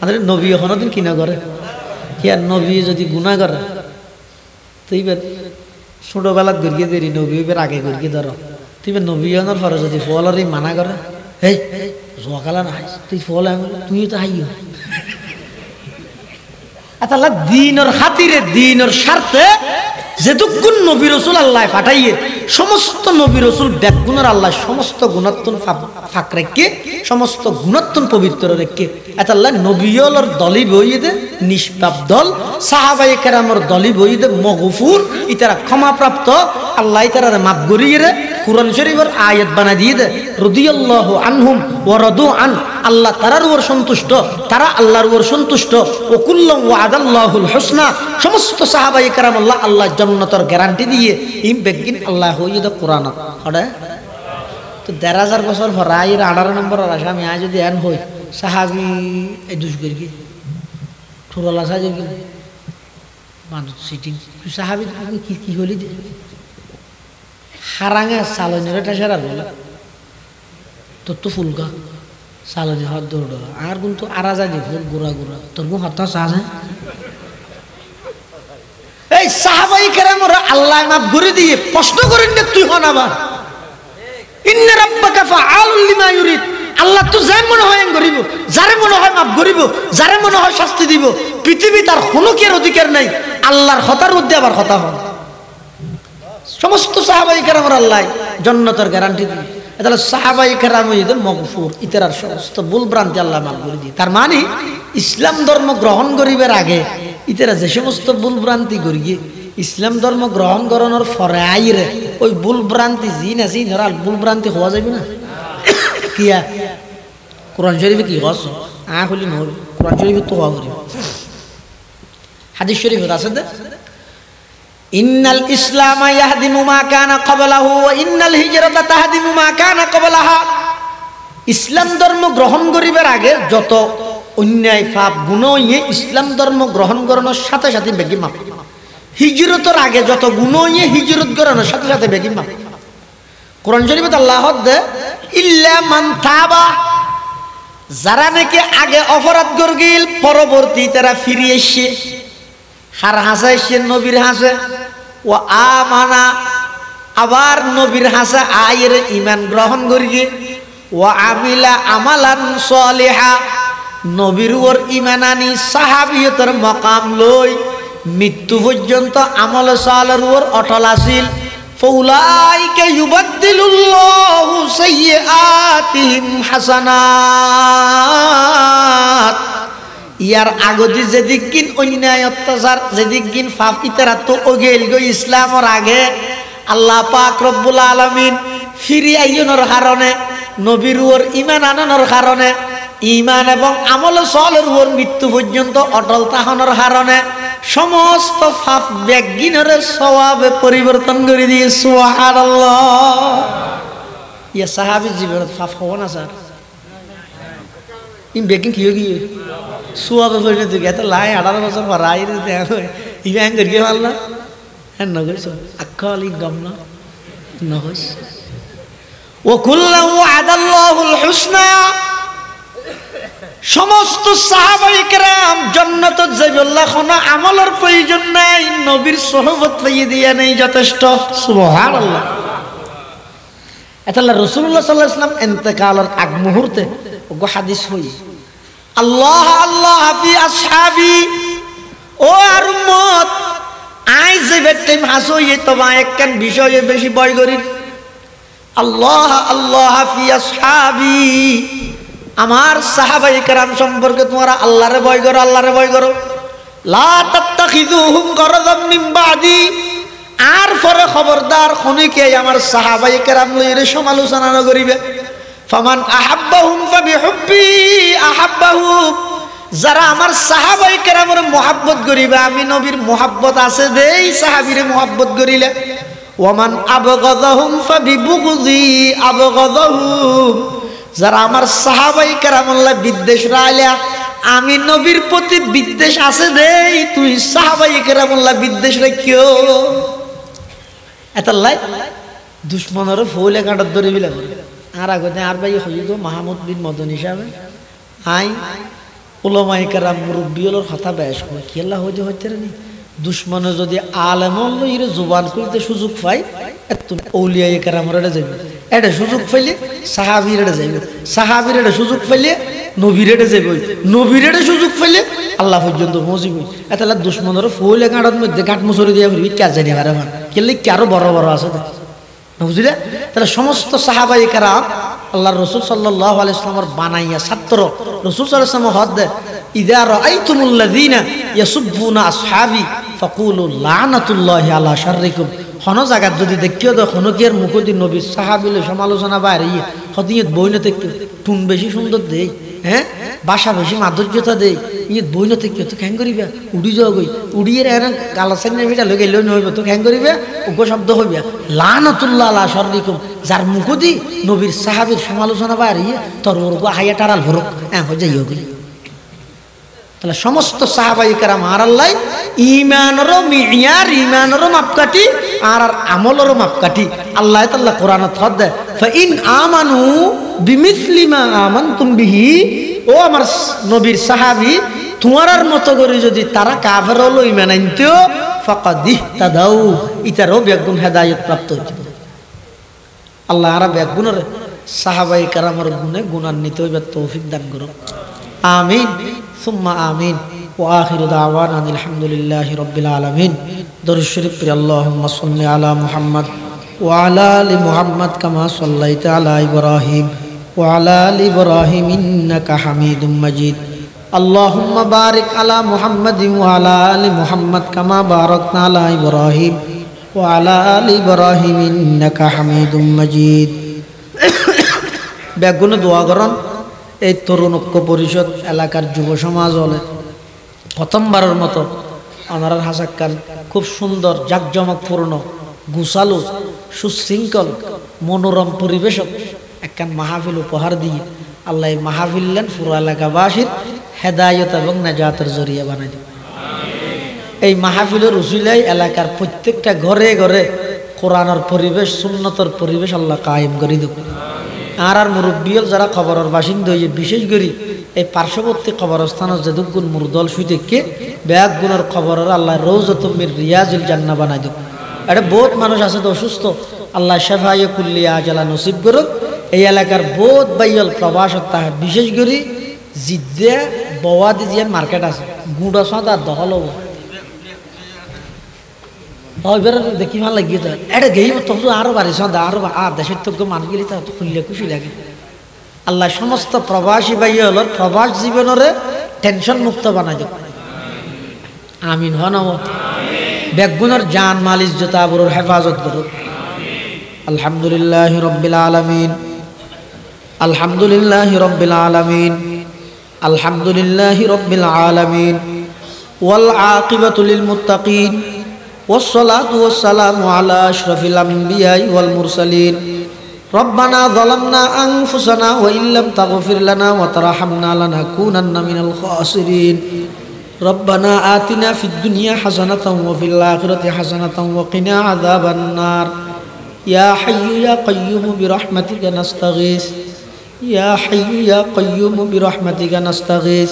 আমাদের নবী হনদিন কিনা করে কি আর নবী যদি গুনাহ করে তো এবার ছোটবেলা গড়িয়ে দেরি নবী এবার আগে গড়িয়ে ধরো তুই নবী হনার পরে যদি ফলরই মানা করে হেই জোয়াকালা না তুই ফল তুই তো হাইও আল্লাহ দিনের খাতিরে দিনের স্বার্থে যেটুকুন নবী রাসূল আল্লাহ পাঠাইয়ে সমস্ত নবী রাসূল ব্যাগুণের আল্লাহ সমস্ত গুণাত্মন ফাঁক রেখে সমস্ত গুণাত্মন পবিত্র রেখে আল্লাহ নবীর দলি বইয়ে দে নিষ্পাপ দল সাহাবায়ে কেরামের দলই বইদে মগফুর ইতারা ক্ষমাপ্রাপ্ত আল্লাহ ইতারা মাফ করিয়ে কুরআন শরীফের আয়াত বানা দিয়ে দে রাদিয়াল্লাহু আনহুম ওয়া রাদু আন আল্লাহ তারার উপর সন্তুষ্ট তারা আল্লাহর উপর সন্তুষ্ট ও কুল্লুম ওয়াদাল্লাহুল হুসনা সমস্ত সাহাবায়ে কেরাম আল্লাহ জান্নাতের গ্যারান্টি দিয়ে ইম বেগিন আল্লাহ হইদে কোরআন হড়ে তো ১,৫০০ বছর পর আইর ১৮ নম্বর আসামি আজ যদি এন হই সাহাবি এই দুষ করি কি ঠোরলা সাজে কি মানুষ সিটিং সাহাবি কি কি হলি যে হারাঙে সালনের এটা সেরা বলে তোর তো ফুলকা সালনে হাত দৌড় আর কিন্তু আরা যায় ফুল গোড়া গোড়া তোর গো হাত সাজ এই সাহাবাই কেরামরা আল্লাহ মাফ করে দিয়ে প্রশ্ন করেন না তুই হন আবার ইন্না রাব্বাকা ফাআলুল লিমা ইউরিদ আল্লাহ তো যার মনে হয় করিব যারে মনে হয় মাফ করিব যারে মনে হয় শাস্তি দিব পৃথিবী তার কোনো কি অধিকার নাই আল্লাহর হতার মধ্যে আবার হতা হয় সমস্ত সাহাবায়ে কেরামরা আল্লাহ জান্নাতের গ্যারান্টি দিয়ে তাহলে সাহাবায়ে কেরাম হইতে মাগফুর ইতরার সমস্ত ভুল ভ্রান্তি আল্লাহ মাফ করে দিয়ে তার মানে ইসলাম ধর্ম গ্রহণ করিবার আগে ইতরা যে সমস্ত ভুল ভ্রান্তি করিয়ে ইসলাম ধর্ম গ্রহণ করানোর পরে আইরে ওই ভুল ভ্রান্তি জি না জি ধরা ভুল ভ্রান্তি হওয়া যাবে না কিয়া কোরআন শরীফে কি হস হলি নহল কোরআন শরীফে তো হওয়া করিব হাদিস শরীফে আছে দে ইন্নাল ইসলামা ইয়াহদিমু মা কানা ক্বাবলাহু ওয়া ইন্নাল হিজরাতা তাহদিমু মা কানা ক্বাবলাহা ইসলাম ধর্ম গ্রহণ করিবার আগে যত অন্যায় পাপ গুনাহ হইয়ে ইসলাম ধর্ম গ্রহণ করানোর সাথে সাথে বেগি মাপ হিজরতের আগে যত গুনাহ হইয়ে হিজরত করানোর সাথে সাথে বেগি মাপ কোরআন শরীফে আল্লাহ দে ইল্লা মান তাবা যারা নাকি আগে অপরাধ করগিল পরবর্তী তারা ফিরে এসে হার হাসা এসে নবীর হাসে ও আমানা আবার নবীর হাসা আয়ের ইমান গ্রহণ করিয়ে ও আমিলা আমালান সালিহা নবীর ওর ইমান আনি সাহাবিয়তের মকাম লই মৃত্যু পর্যন্ত আমল সালের ওর অটল আছিল ফাউলাইকা ইউবাদদিলুল্লাহু সাইয়্যাতিহিম হাসানাত ইয়ার আগদি যেদিক কিন অন্যায় অত্যাচার যেদিক কিন পাপ ইতারা তো ওগেল গো ইসলামের আগে আল্লাহ পাক রব্বুল আলামিন ফিরি আইয়নের কারণে নবীর ওর ঈমান আনানোর কারণে ঈমান এবং আমল সালের ওর মৃত্যু পর্যন্ত অটল থাকানোর কারণে সমস্ত পাপ বেগিনের সওয়াবে পরিবর্তন করে দিয়ে সুবহানাল্লাহ ইয়া সাহাবী জীবনত পাপ হবো না স্যার ইন বেগিন কি হই সুয়াবে পরিণত গেত লাই 18 বছর পর আই রে ইমান করিয়ে মারলা হ্যাঁ নগরছ আক্কালি গমনা নহস ও কুল্লু আদাল্লাহুল হুসনা সমস্ত সাহাবায়ে কেরাম জান্নাতে যাবে আল্লাহ কোন আমলের প্রয়োজন নাই নবীর সুহবত পাইয়ে দিয়া নেই যথেষ্ট সুবহানাল্লাহ এতাল্লাহ রাসূলুল্লাহ সাল্লাল্লাহু আলাইহি ওয়াসাল্লাম ইন্তেকালের আগ মুহূর্তে ওগো হাদিস হই আল্লাহ আল্লাহ ফি আসহাবি ও আর উম্মত আই যে টাইম হাসোই তোমা একখান বিষয়ে বেশি ভয় করি আল্লাহ আল্লাহ ফি আসহাবি আমার সাহাবায়ে কেরাম সম্পর্কে তোমরা আল্লাহরে ভয় করো আল্লাহরে ভয় করো লা তাত্তাখিযুহুম গরাযাম মিন বাদি আর পরে খবরদার খনিকে আমার সাহাবায়ে কেরাম লইরে সমালোচনা না করিবে ফামান আহাব্বাহুম ফাবিহুব্বি আহাব্বাহুম যারা আমার সাহাবায়ে কেরামের মুহাব্বত করিবে আমি নবীর মুহাব্বত আছে দেই সাহাবীরে মুহাব্বত করিলে ওয়ামান আবগাযাহুম ফাবিবুগযি আবগাযাহুম যারা আমার সাহাবায়ে কেরামুল্লাহ বিদ্বেষ রাইলা আমি নবীর প্রতি বিদ্বেষ আছে দেই তুই সাহাবায়ে কেরামুল্লাহ বিদ্বেষ রাখিও এতাল্লাই দুশমনের ফুলে কাঁটার ধরে বিলা আর আগতে আর ভাই হইতো মাহমুদ বিন মদনী সাহেব আই উলামায়ে কেরাম মুরব্বিয়লর কথা বেশ কয় কি আল্লাহ হইতে হইতে নি দুশমনে যদি আলেমল লইরে জুবান কইতে সুযোগ পাই এত আউলিয়ায়ে কেরামরে যাবে এটা সুযোগ পাইলে সাহাবীরে যাবে সাহাবীরে সুযোগ পাইলে নবীরে যাবে নবীরে সুযোগ পাইলে আল্লাহ পর্যন্ত পৌঁছিব এতালা দুশমনের ফুলে কাঁটার মধ্যে কাট মুসরি দিয়া ফিরবি কে জানি আরে মান কেলে কি আরো বড় বড় আছে বুঝলে তাহলে সমস্ত সাহাবায়ে কেরাম আল্লাহর রাসূল সাল্লাল্লাহু আলাইহি ওয়াসাল্লামের বানাইয়া ছাত্র রাসূল সাল্লাল্লাহু আলাইহি ওয়াসাল্লাম হদ ইযা রাআইতুমুল্লাযীনা ইয়াসুব্বুনা আসহাবি ফাকুলু লানাতুল্লাহি আলা শাররিকুম। হন জায়গাত যদি দেখিও তো হনকিয়ার মুখদি নবীর সাহাবিলে সমালোচনা বাইরে হদিয়ত বইন থেকে টুন বেশি সুন্দর দেই, হ্যাঁ বাসা বেশি মাধুর্যতা দেই, ইয়ে বইন থেকে তো খ্যাং করিবা উড়ি যাও গই উড়িয়ে গালাসাইন ভিটা লগে লই নইব তো খ্যাং করিবা উগ্র শব্দ হইবা লানাতুল্লাহ আলা শাররিকুম। যার মুখদি নবীর সাহাবীর সমালোচনা বাইরে তোর ওরগো হাইয়া টারাল হরক হয়ে যাইও গই। তাহলে সমস্ত সাহাবাই কেরাম আর আল্লাহ ইমানেরও মিয়ার, ইমানেরও মাপকাঠি আর আমলেরও মাপকাঠি আল্লাহ তাআলা কোরআনত হদ দেয় ফাইন আমানু বিমিসলি মা আমানতুম বিহি। ও আমার নবীর সাহাবী, তোমার মতো করে যদি তারা কাফের হলো ইমান আনতেও ফাকাদ ইহতাদাউ, ইতারও বেগুন হেদায়েত প্রাপ্ত হইতে। আল্লাহ আর বেগুনের সাহাবাই কেরামের গুণে গুণান্বিত হইবার তৌফিক দান করুন, আমিন সুম্মা আমিন। ওয়া আখিরু দাওয়ানা আলহামদুলিল্লাহি রাব্বিল আলামিন। দরুদ শরীফ পড়ি আল্লাহুম্মা সাল্লি আলা মুহাম্মদ ওয়া আলা আলি মুহাম্মদ কামা সাল্লাইতা আলা ইব্রাহিম ওয়া আলা আলি ইব্রাহিম ইন্নাকা হামিদুম মাজিদ। আল্লাহুম্মা বারিক আলা মুহাম্মাদিন ওয়া আলা আলি মুহাম্মদ কামা বারাকতা আলা ইব্রাহিম ওয়া আলা আলি ইব্রাহিম ইন্নাকা হামিদুম মাজিদ। বেগুনে দোয়া করুন এই তরুণ ঐক্য পরিষদ এলাকার যুব সমাজ হলে প্রথমবারের মতো আমার হাসাক্কার খুব সুন্দর জাঁকজমকপূর্ণ গুছালো সুশৃঙ্খল মনোরম পরিবেশক একখান মাহফিল উপহার দিয়ে আল্লাহ এই মাহফিলেন পুরো এলাকাবাসীর হেদায়ত এবং নাজাতের জরিয়া বানাই দেব। এই মাহফিলের উসিলায় এলাকার প্রত্যেকটা ঘরে ঘরে কোরআনের পরিবেশ সুন্নতর পরিবেশ আল্লাহ কায়েম করে দেব। আর মুরব্বিয়ল যারা খবরের বাসিন্দা হয়ে বিশেষ করে এই পার্শ্ববর্তী কবরস্থান যেদুগুণ মুরদল সুইতেকে ব্যাগ গুণের খবরের আল্লাহ রৌজতুমির রিয়াজুল জান্নাহ বানাই দেব। এটা বহুত মানুষ আছে তো অসুস্থ, আল্লাহ শেফায়ে কুল্লিয়া আজালা নসিব করুক। এই এলাকার বহুত বাইল প্রবাসত তাহার বিশেষ করে জিদ্দা বওয়াদি যে মার্কেট আছে গুঁড়া সাঁত আর দখল হব এবার দেখি ভাল লাগিয়ে তো এটা গেই তবু আরো বাড়ি সন্ধ্যা আরো আর দেশের তো মানুষগুলি তো খুললে খুশি লাগে। আল্লাহ সমস্ত প্রবাসী ভাই হল প্রবাস জীবনের টেনশন মুক্ত বানাই দেব, আমিন হন। বেগুনের জান মাল ইজ্জত আবরুর হেফাজত করুক। আলহামদুলিল্লাহি রাব্বিল আলামিন, আলহামদুলিল্লাহি রাব্বিল আলামিন, আলহামদুলিল্লাহি রাব্বিল আলামিন। ওয়াল আকিবাতু লিল মুত্তাকিন والصلاة والسلام على أشرف الأنبياء والمرسلين. ربنا ظلمنا أنفسنا وإن لم تغفر لنا وترحمنا لنكونن من الخاسرين. ربنا آتنا في الدنيا حسنة وفي الآخرة حسنة وقنا عذاب النار. يا حي يا قيوم برحمتك نستغيث، يا حي يا قيوم برحمتك نستغيث.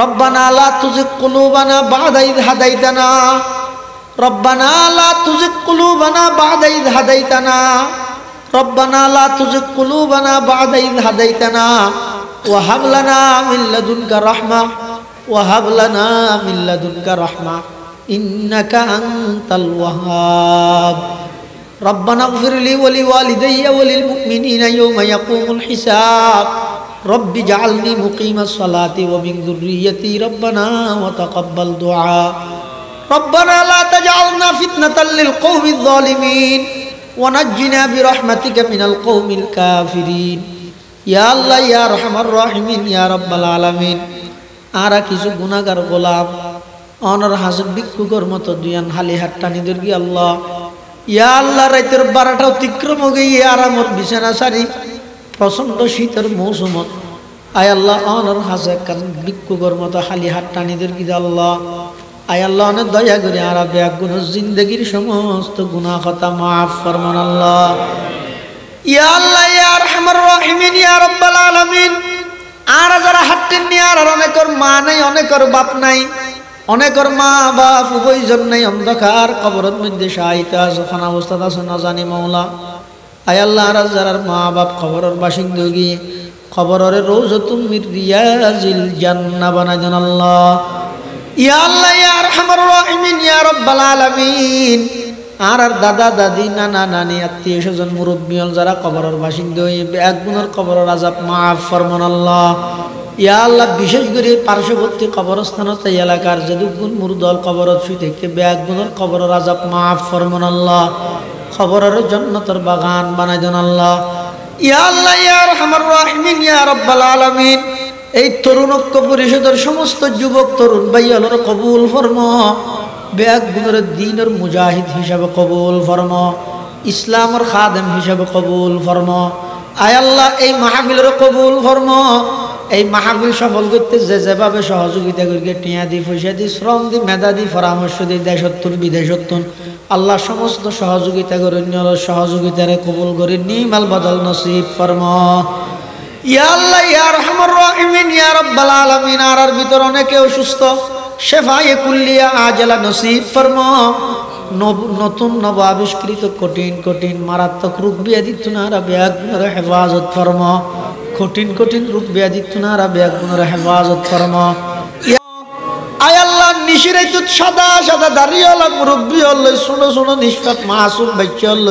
ربنا لا تزغ قلوبنا بعد إذ هديتنا، ربنا لا تزغ قلوبنا بعد إذ هديتنا، ربنا لا تزغ قلوبنا بعد إذ هديتنا وهب لنا من لدنك رحمة، وهب لنا من لدنك رحمة إنك أنت الوهاب. ربنا اغفر لي ولوالدي وللمؤمنين يوم يقوم الحساب. رب اجعلني مقيم الصلاة ومن ذريتي ربنا وتقبل دعاء. ربنا لا تجعلنا فتنة للقوم الظالمين ونجنا برحمتك من القوم الكافرين. يا الله يا أرحم الراحمين يا رب العالمين. আরা কিছু গুনাহগার গোলাম অনর হাসব ভিক্ষুকের মতো দুয়ান হালি হাত টানি দর্গি আল্লাহ। ইয়া আল্লাহ রাতের 12টা অতিক্রম হয়ে গিয়ে আরামর বিছানা সারি প্রচন্ড শীতের মৌসুমত আয় আল্লাহ অনর হাসে কান ভিক্ষুকের মতো হালি হাত টানি দর্গি আল্লাহ। আয় আল্লাহ অনেক দয়া করে আর বেগুন জিন্দগির সমস্ত গুনাহ খাতা মাফ ফরমান আল্লাহ। ইয়া আল্লাহ ইয়া আরহামার রাহিমিন ইয়া রাব্বাল আলামিন। আর যারা হাঁটতেন নি আর অনেকের মা নাই, অনেকের বাপ নাই, অনেকের মা বাপ উভয়জন নাই, অন্ধকার কবরের মধ্যে শায়িতা যখন অবস্থাত আছে না জানি মাওলা। আয় আল্লাহ আর যারা মা বাপ কবরের বাসিন্দা গিয়ে কবরের রওজাতুম মির রিয়াজিল জান্নাহ বানাই দেন আল্লাহ। ইয়া আল্লাহ ইয়া আরহামার রাহিমিন ইয়া রাব্বাল আলামিন। আর দাদা দাদি নানা নানি আত্মীয় স্বজন মুরব্বী যারা কবরের বাসিন্দা হয়ে এক গুণের কবরের আযাব মাফ ফরমান আল্লাহ। ইয়া আল্লাহ বিশেষ করে পার্শ্ববর্তী কবরস্থানত এই এলাকার যেদুগুণ মুরদল কবরত শুই থেকে ব্যাগুণর কবরের আযাব মাফ ফরমান আল্লাহ, কবরের জান্নাতের বাগান বানাই দেন আল্লাহ। ইয়া আল্লাহ ইয়া আরহামার রাহিমিন ইয়া রাব্বাল আলামিন, এই তরুণ ঐক্য পরিষদের সমস্ত যুবক তরুণ ভাইয়ালর কবুল ফরমা, ব্যাগুণের দ্বীনের মুজাহিদ হিসাবে কবুল ফরমা, ইসলামের খাদেম হিসাবে কবুল ফরমা। আয় আল্লাহ এই মাহফিলের কবুল ফরমা, এই মাহফিল সফল করতে যে যেভাবে সহযোগিতা করি, টিয়া দি পয়সা দি শ্রম দি মেধা দি পরামর্শ দি দেশত্তর বিদেশত্তর আল্লাহ সমস্ত সহযোগিতা করেন, সহযোগিতারে কবুল করে নিমাল বদল নসিব ফরমা। ইয়া আল্লাহ ইয়া আরহামার রাহিমিন ইয়া রাব্বাল আলামিন, আর ভিতর অনেকে অসুস্থ, শেফায়ে কুল্লিয়া আজলা নসিব ফরমা। নতুন নব আবিষ্কৃত কঠিন কঠিন মারাত্মক রোগ ব্যাধি তুনারা ব্যাগুণের হেফাজত ফরমা, কঠিন কঠিন রোগ ব্যাধি তুনারা ব্যাগুণের হেফাজত ফরমা। আয় আল্লাহ নিশিরাই তো সাদা সাদা দাঁড়িয়ে হল মুরব্বী হল, শোনো শোনো নিষ্পাপ মাসুম বাচ্চা হল,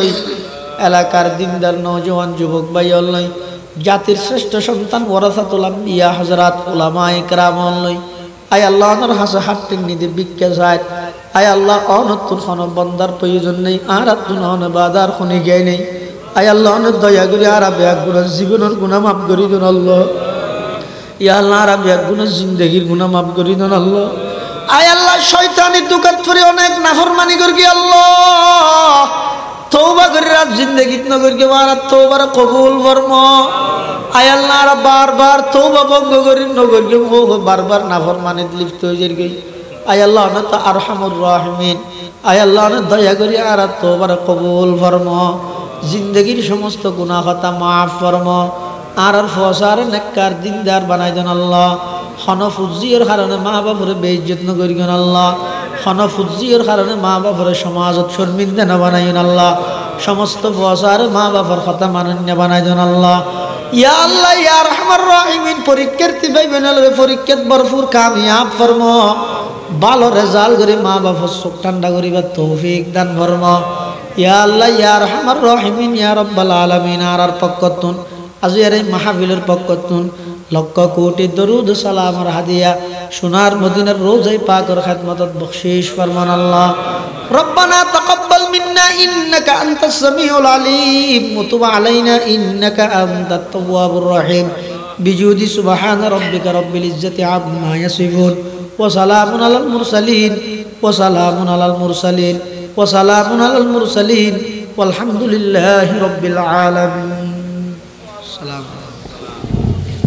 এলাকার দিনদার নওজওয়ান যুবক ভাই হল, জাতির শ্রেষ্ঠ সন্তান ওয়ারাসাতুল আম্বিয়া হযরত উলামা ইকরাম হল। আয় আল্লাহ ওনার হাসে হাট্টিন নিদে বিজ্ঞা যায়। আয় আল্লাহ অনতুন খন বন্দার প্রয়োজন নেই, আর আতুন বাদার খনি গে নেই। আয় আল্লাহ অনেক দয়া করি আর ব্যাগ গুণার জীবনের গুণা মাফ করি দেন আল্লাহ। ইয়া আল্লাহ আর ব্যাগ গুণার জিন্দগির গুণা মাফ করি দেন আল্লাহ। আয় আল্লাহ শয়তানি দুকাত করে অনেক নাফরমানি করি আল্লাহ, তওবা করে রাত জিন্দগিত নগর কে মারা তওবার কবুল ফরমা। আয় আল্লাহ আর বারবার তওবা ভঙ্গ করি নগর কে বারবার নাফরমানিত লিপ্ত হয়ে গই। আয় আল্লাহ না তো আরহামুর রাহিমিন, আয় আল্লাহ না দয়া করি আর তওবার কবুল ফরমা, জিন্দগির সমস্ত গুনাহ খাতা মাফ ফরমা, আর ফসার নেককার দিনদার বানাই দেন আল্লাহ। খনফুজির কারণে মা বাপরে বেইজ্জত নগরিগন আল্লাহ, খনফুজির কারণে মা বাপরে সমাজত শর্মিন্দা না বানাইন আল্লাহ, সমস্ত ফসার মা বাপর কথা মানন্য বানাই দেন আল্লাহ। ইয়া আল্লাহ ইয়া আরহামার রাহিমিন, পরীক্ষার্থী ভাই বোনেরা পরীক্ষাত ভরপুর কামিয়াব ফরমা, ভালো রেজাল্ট করে মা বাপর চোখ ঠান্ডা করিবার তৌফিক দান ফরমা। ইয়া আল্লাহ ইয়া আরহামার রাহিমিন ইয়া রাব্বাল আলামিন, আর পক্ষতুন আজিয়ার এই মাহফিলের পক্ষতুন লক্ষ কোটি দরুদ সালামের হাদিয়া সোনার মদিনার রোজায়ে পাকের খিদমতত বখশিশ ফরমান আল্লাহ। রব্বানা তাকাব্বাল মিন্না ইন্নাকা আনতাস সামিউল আলিম ওয়া তুব আলাইনা ইন্নাকা আনতাত তাওয়াবুর রহিম। বিজুদি সুবহানা রাব্বিকা রাব্বিল ইজ্জাতি আম্মা ইয়াসিফুন ওয়া সালামুন আলাল মুরসালিন ওয়া সালামুন আলাল মুরসালিন ওয়া সালামুন আলাল মুরসালিন ওয়ালহামদুলিল্লাহি রাব্বিল আলামিন।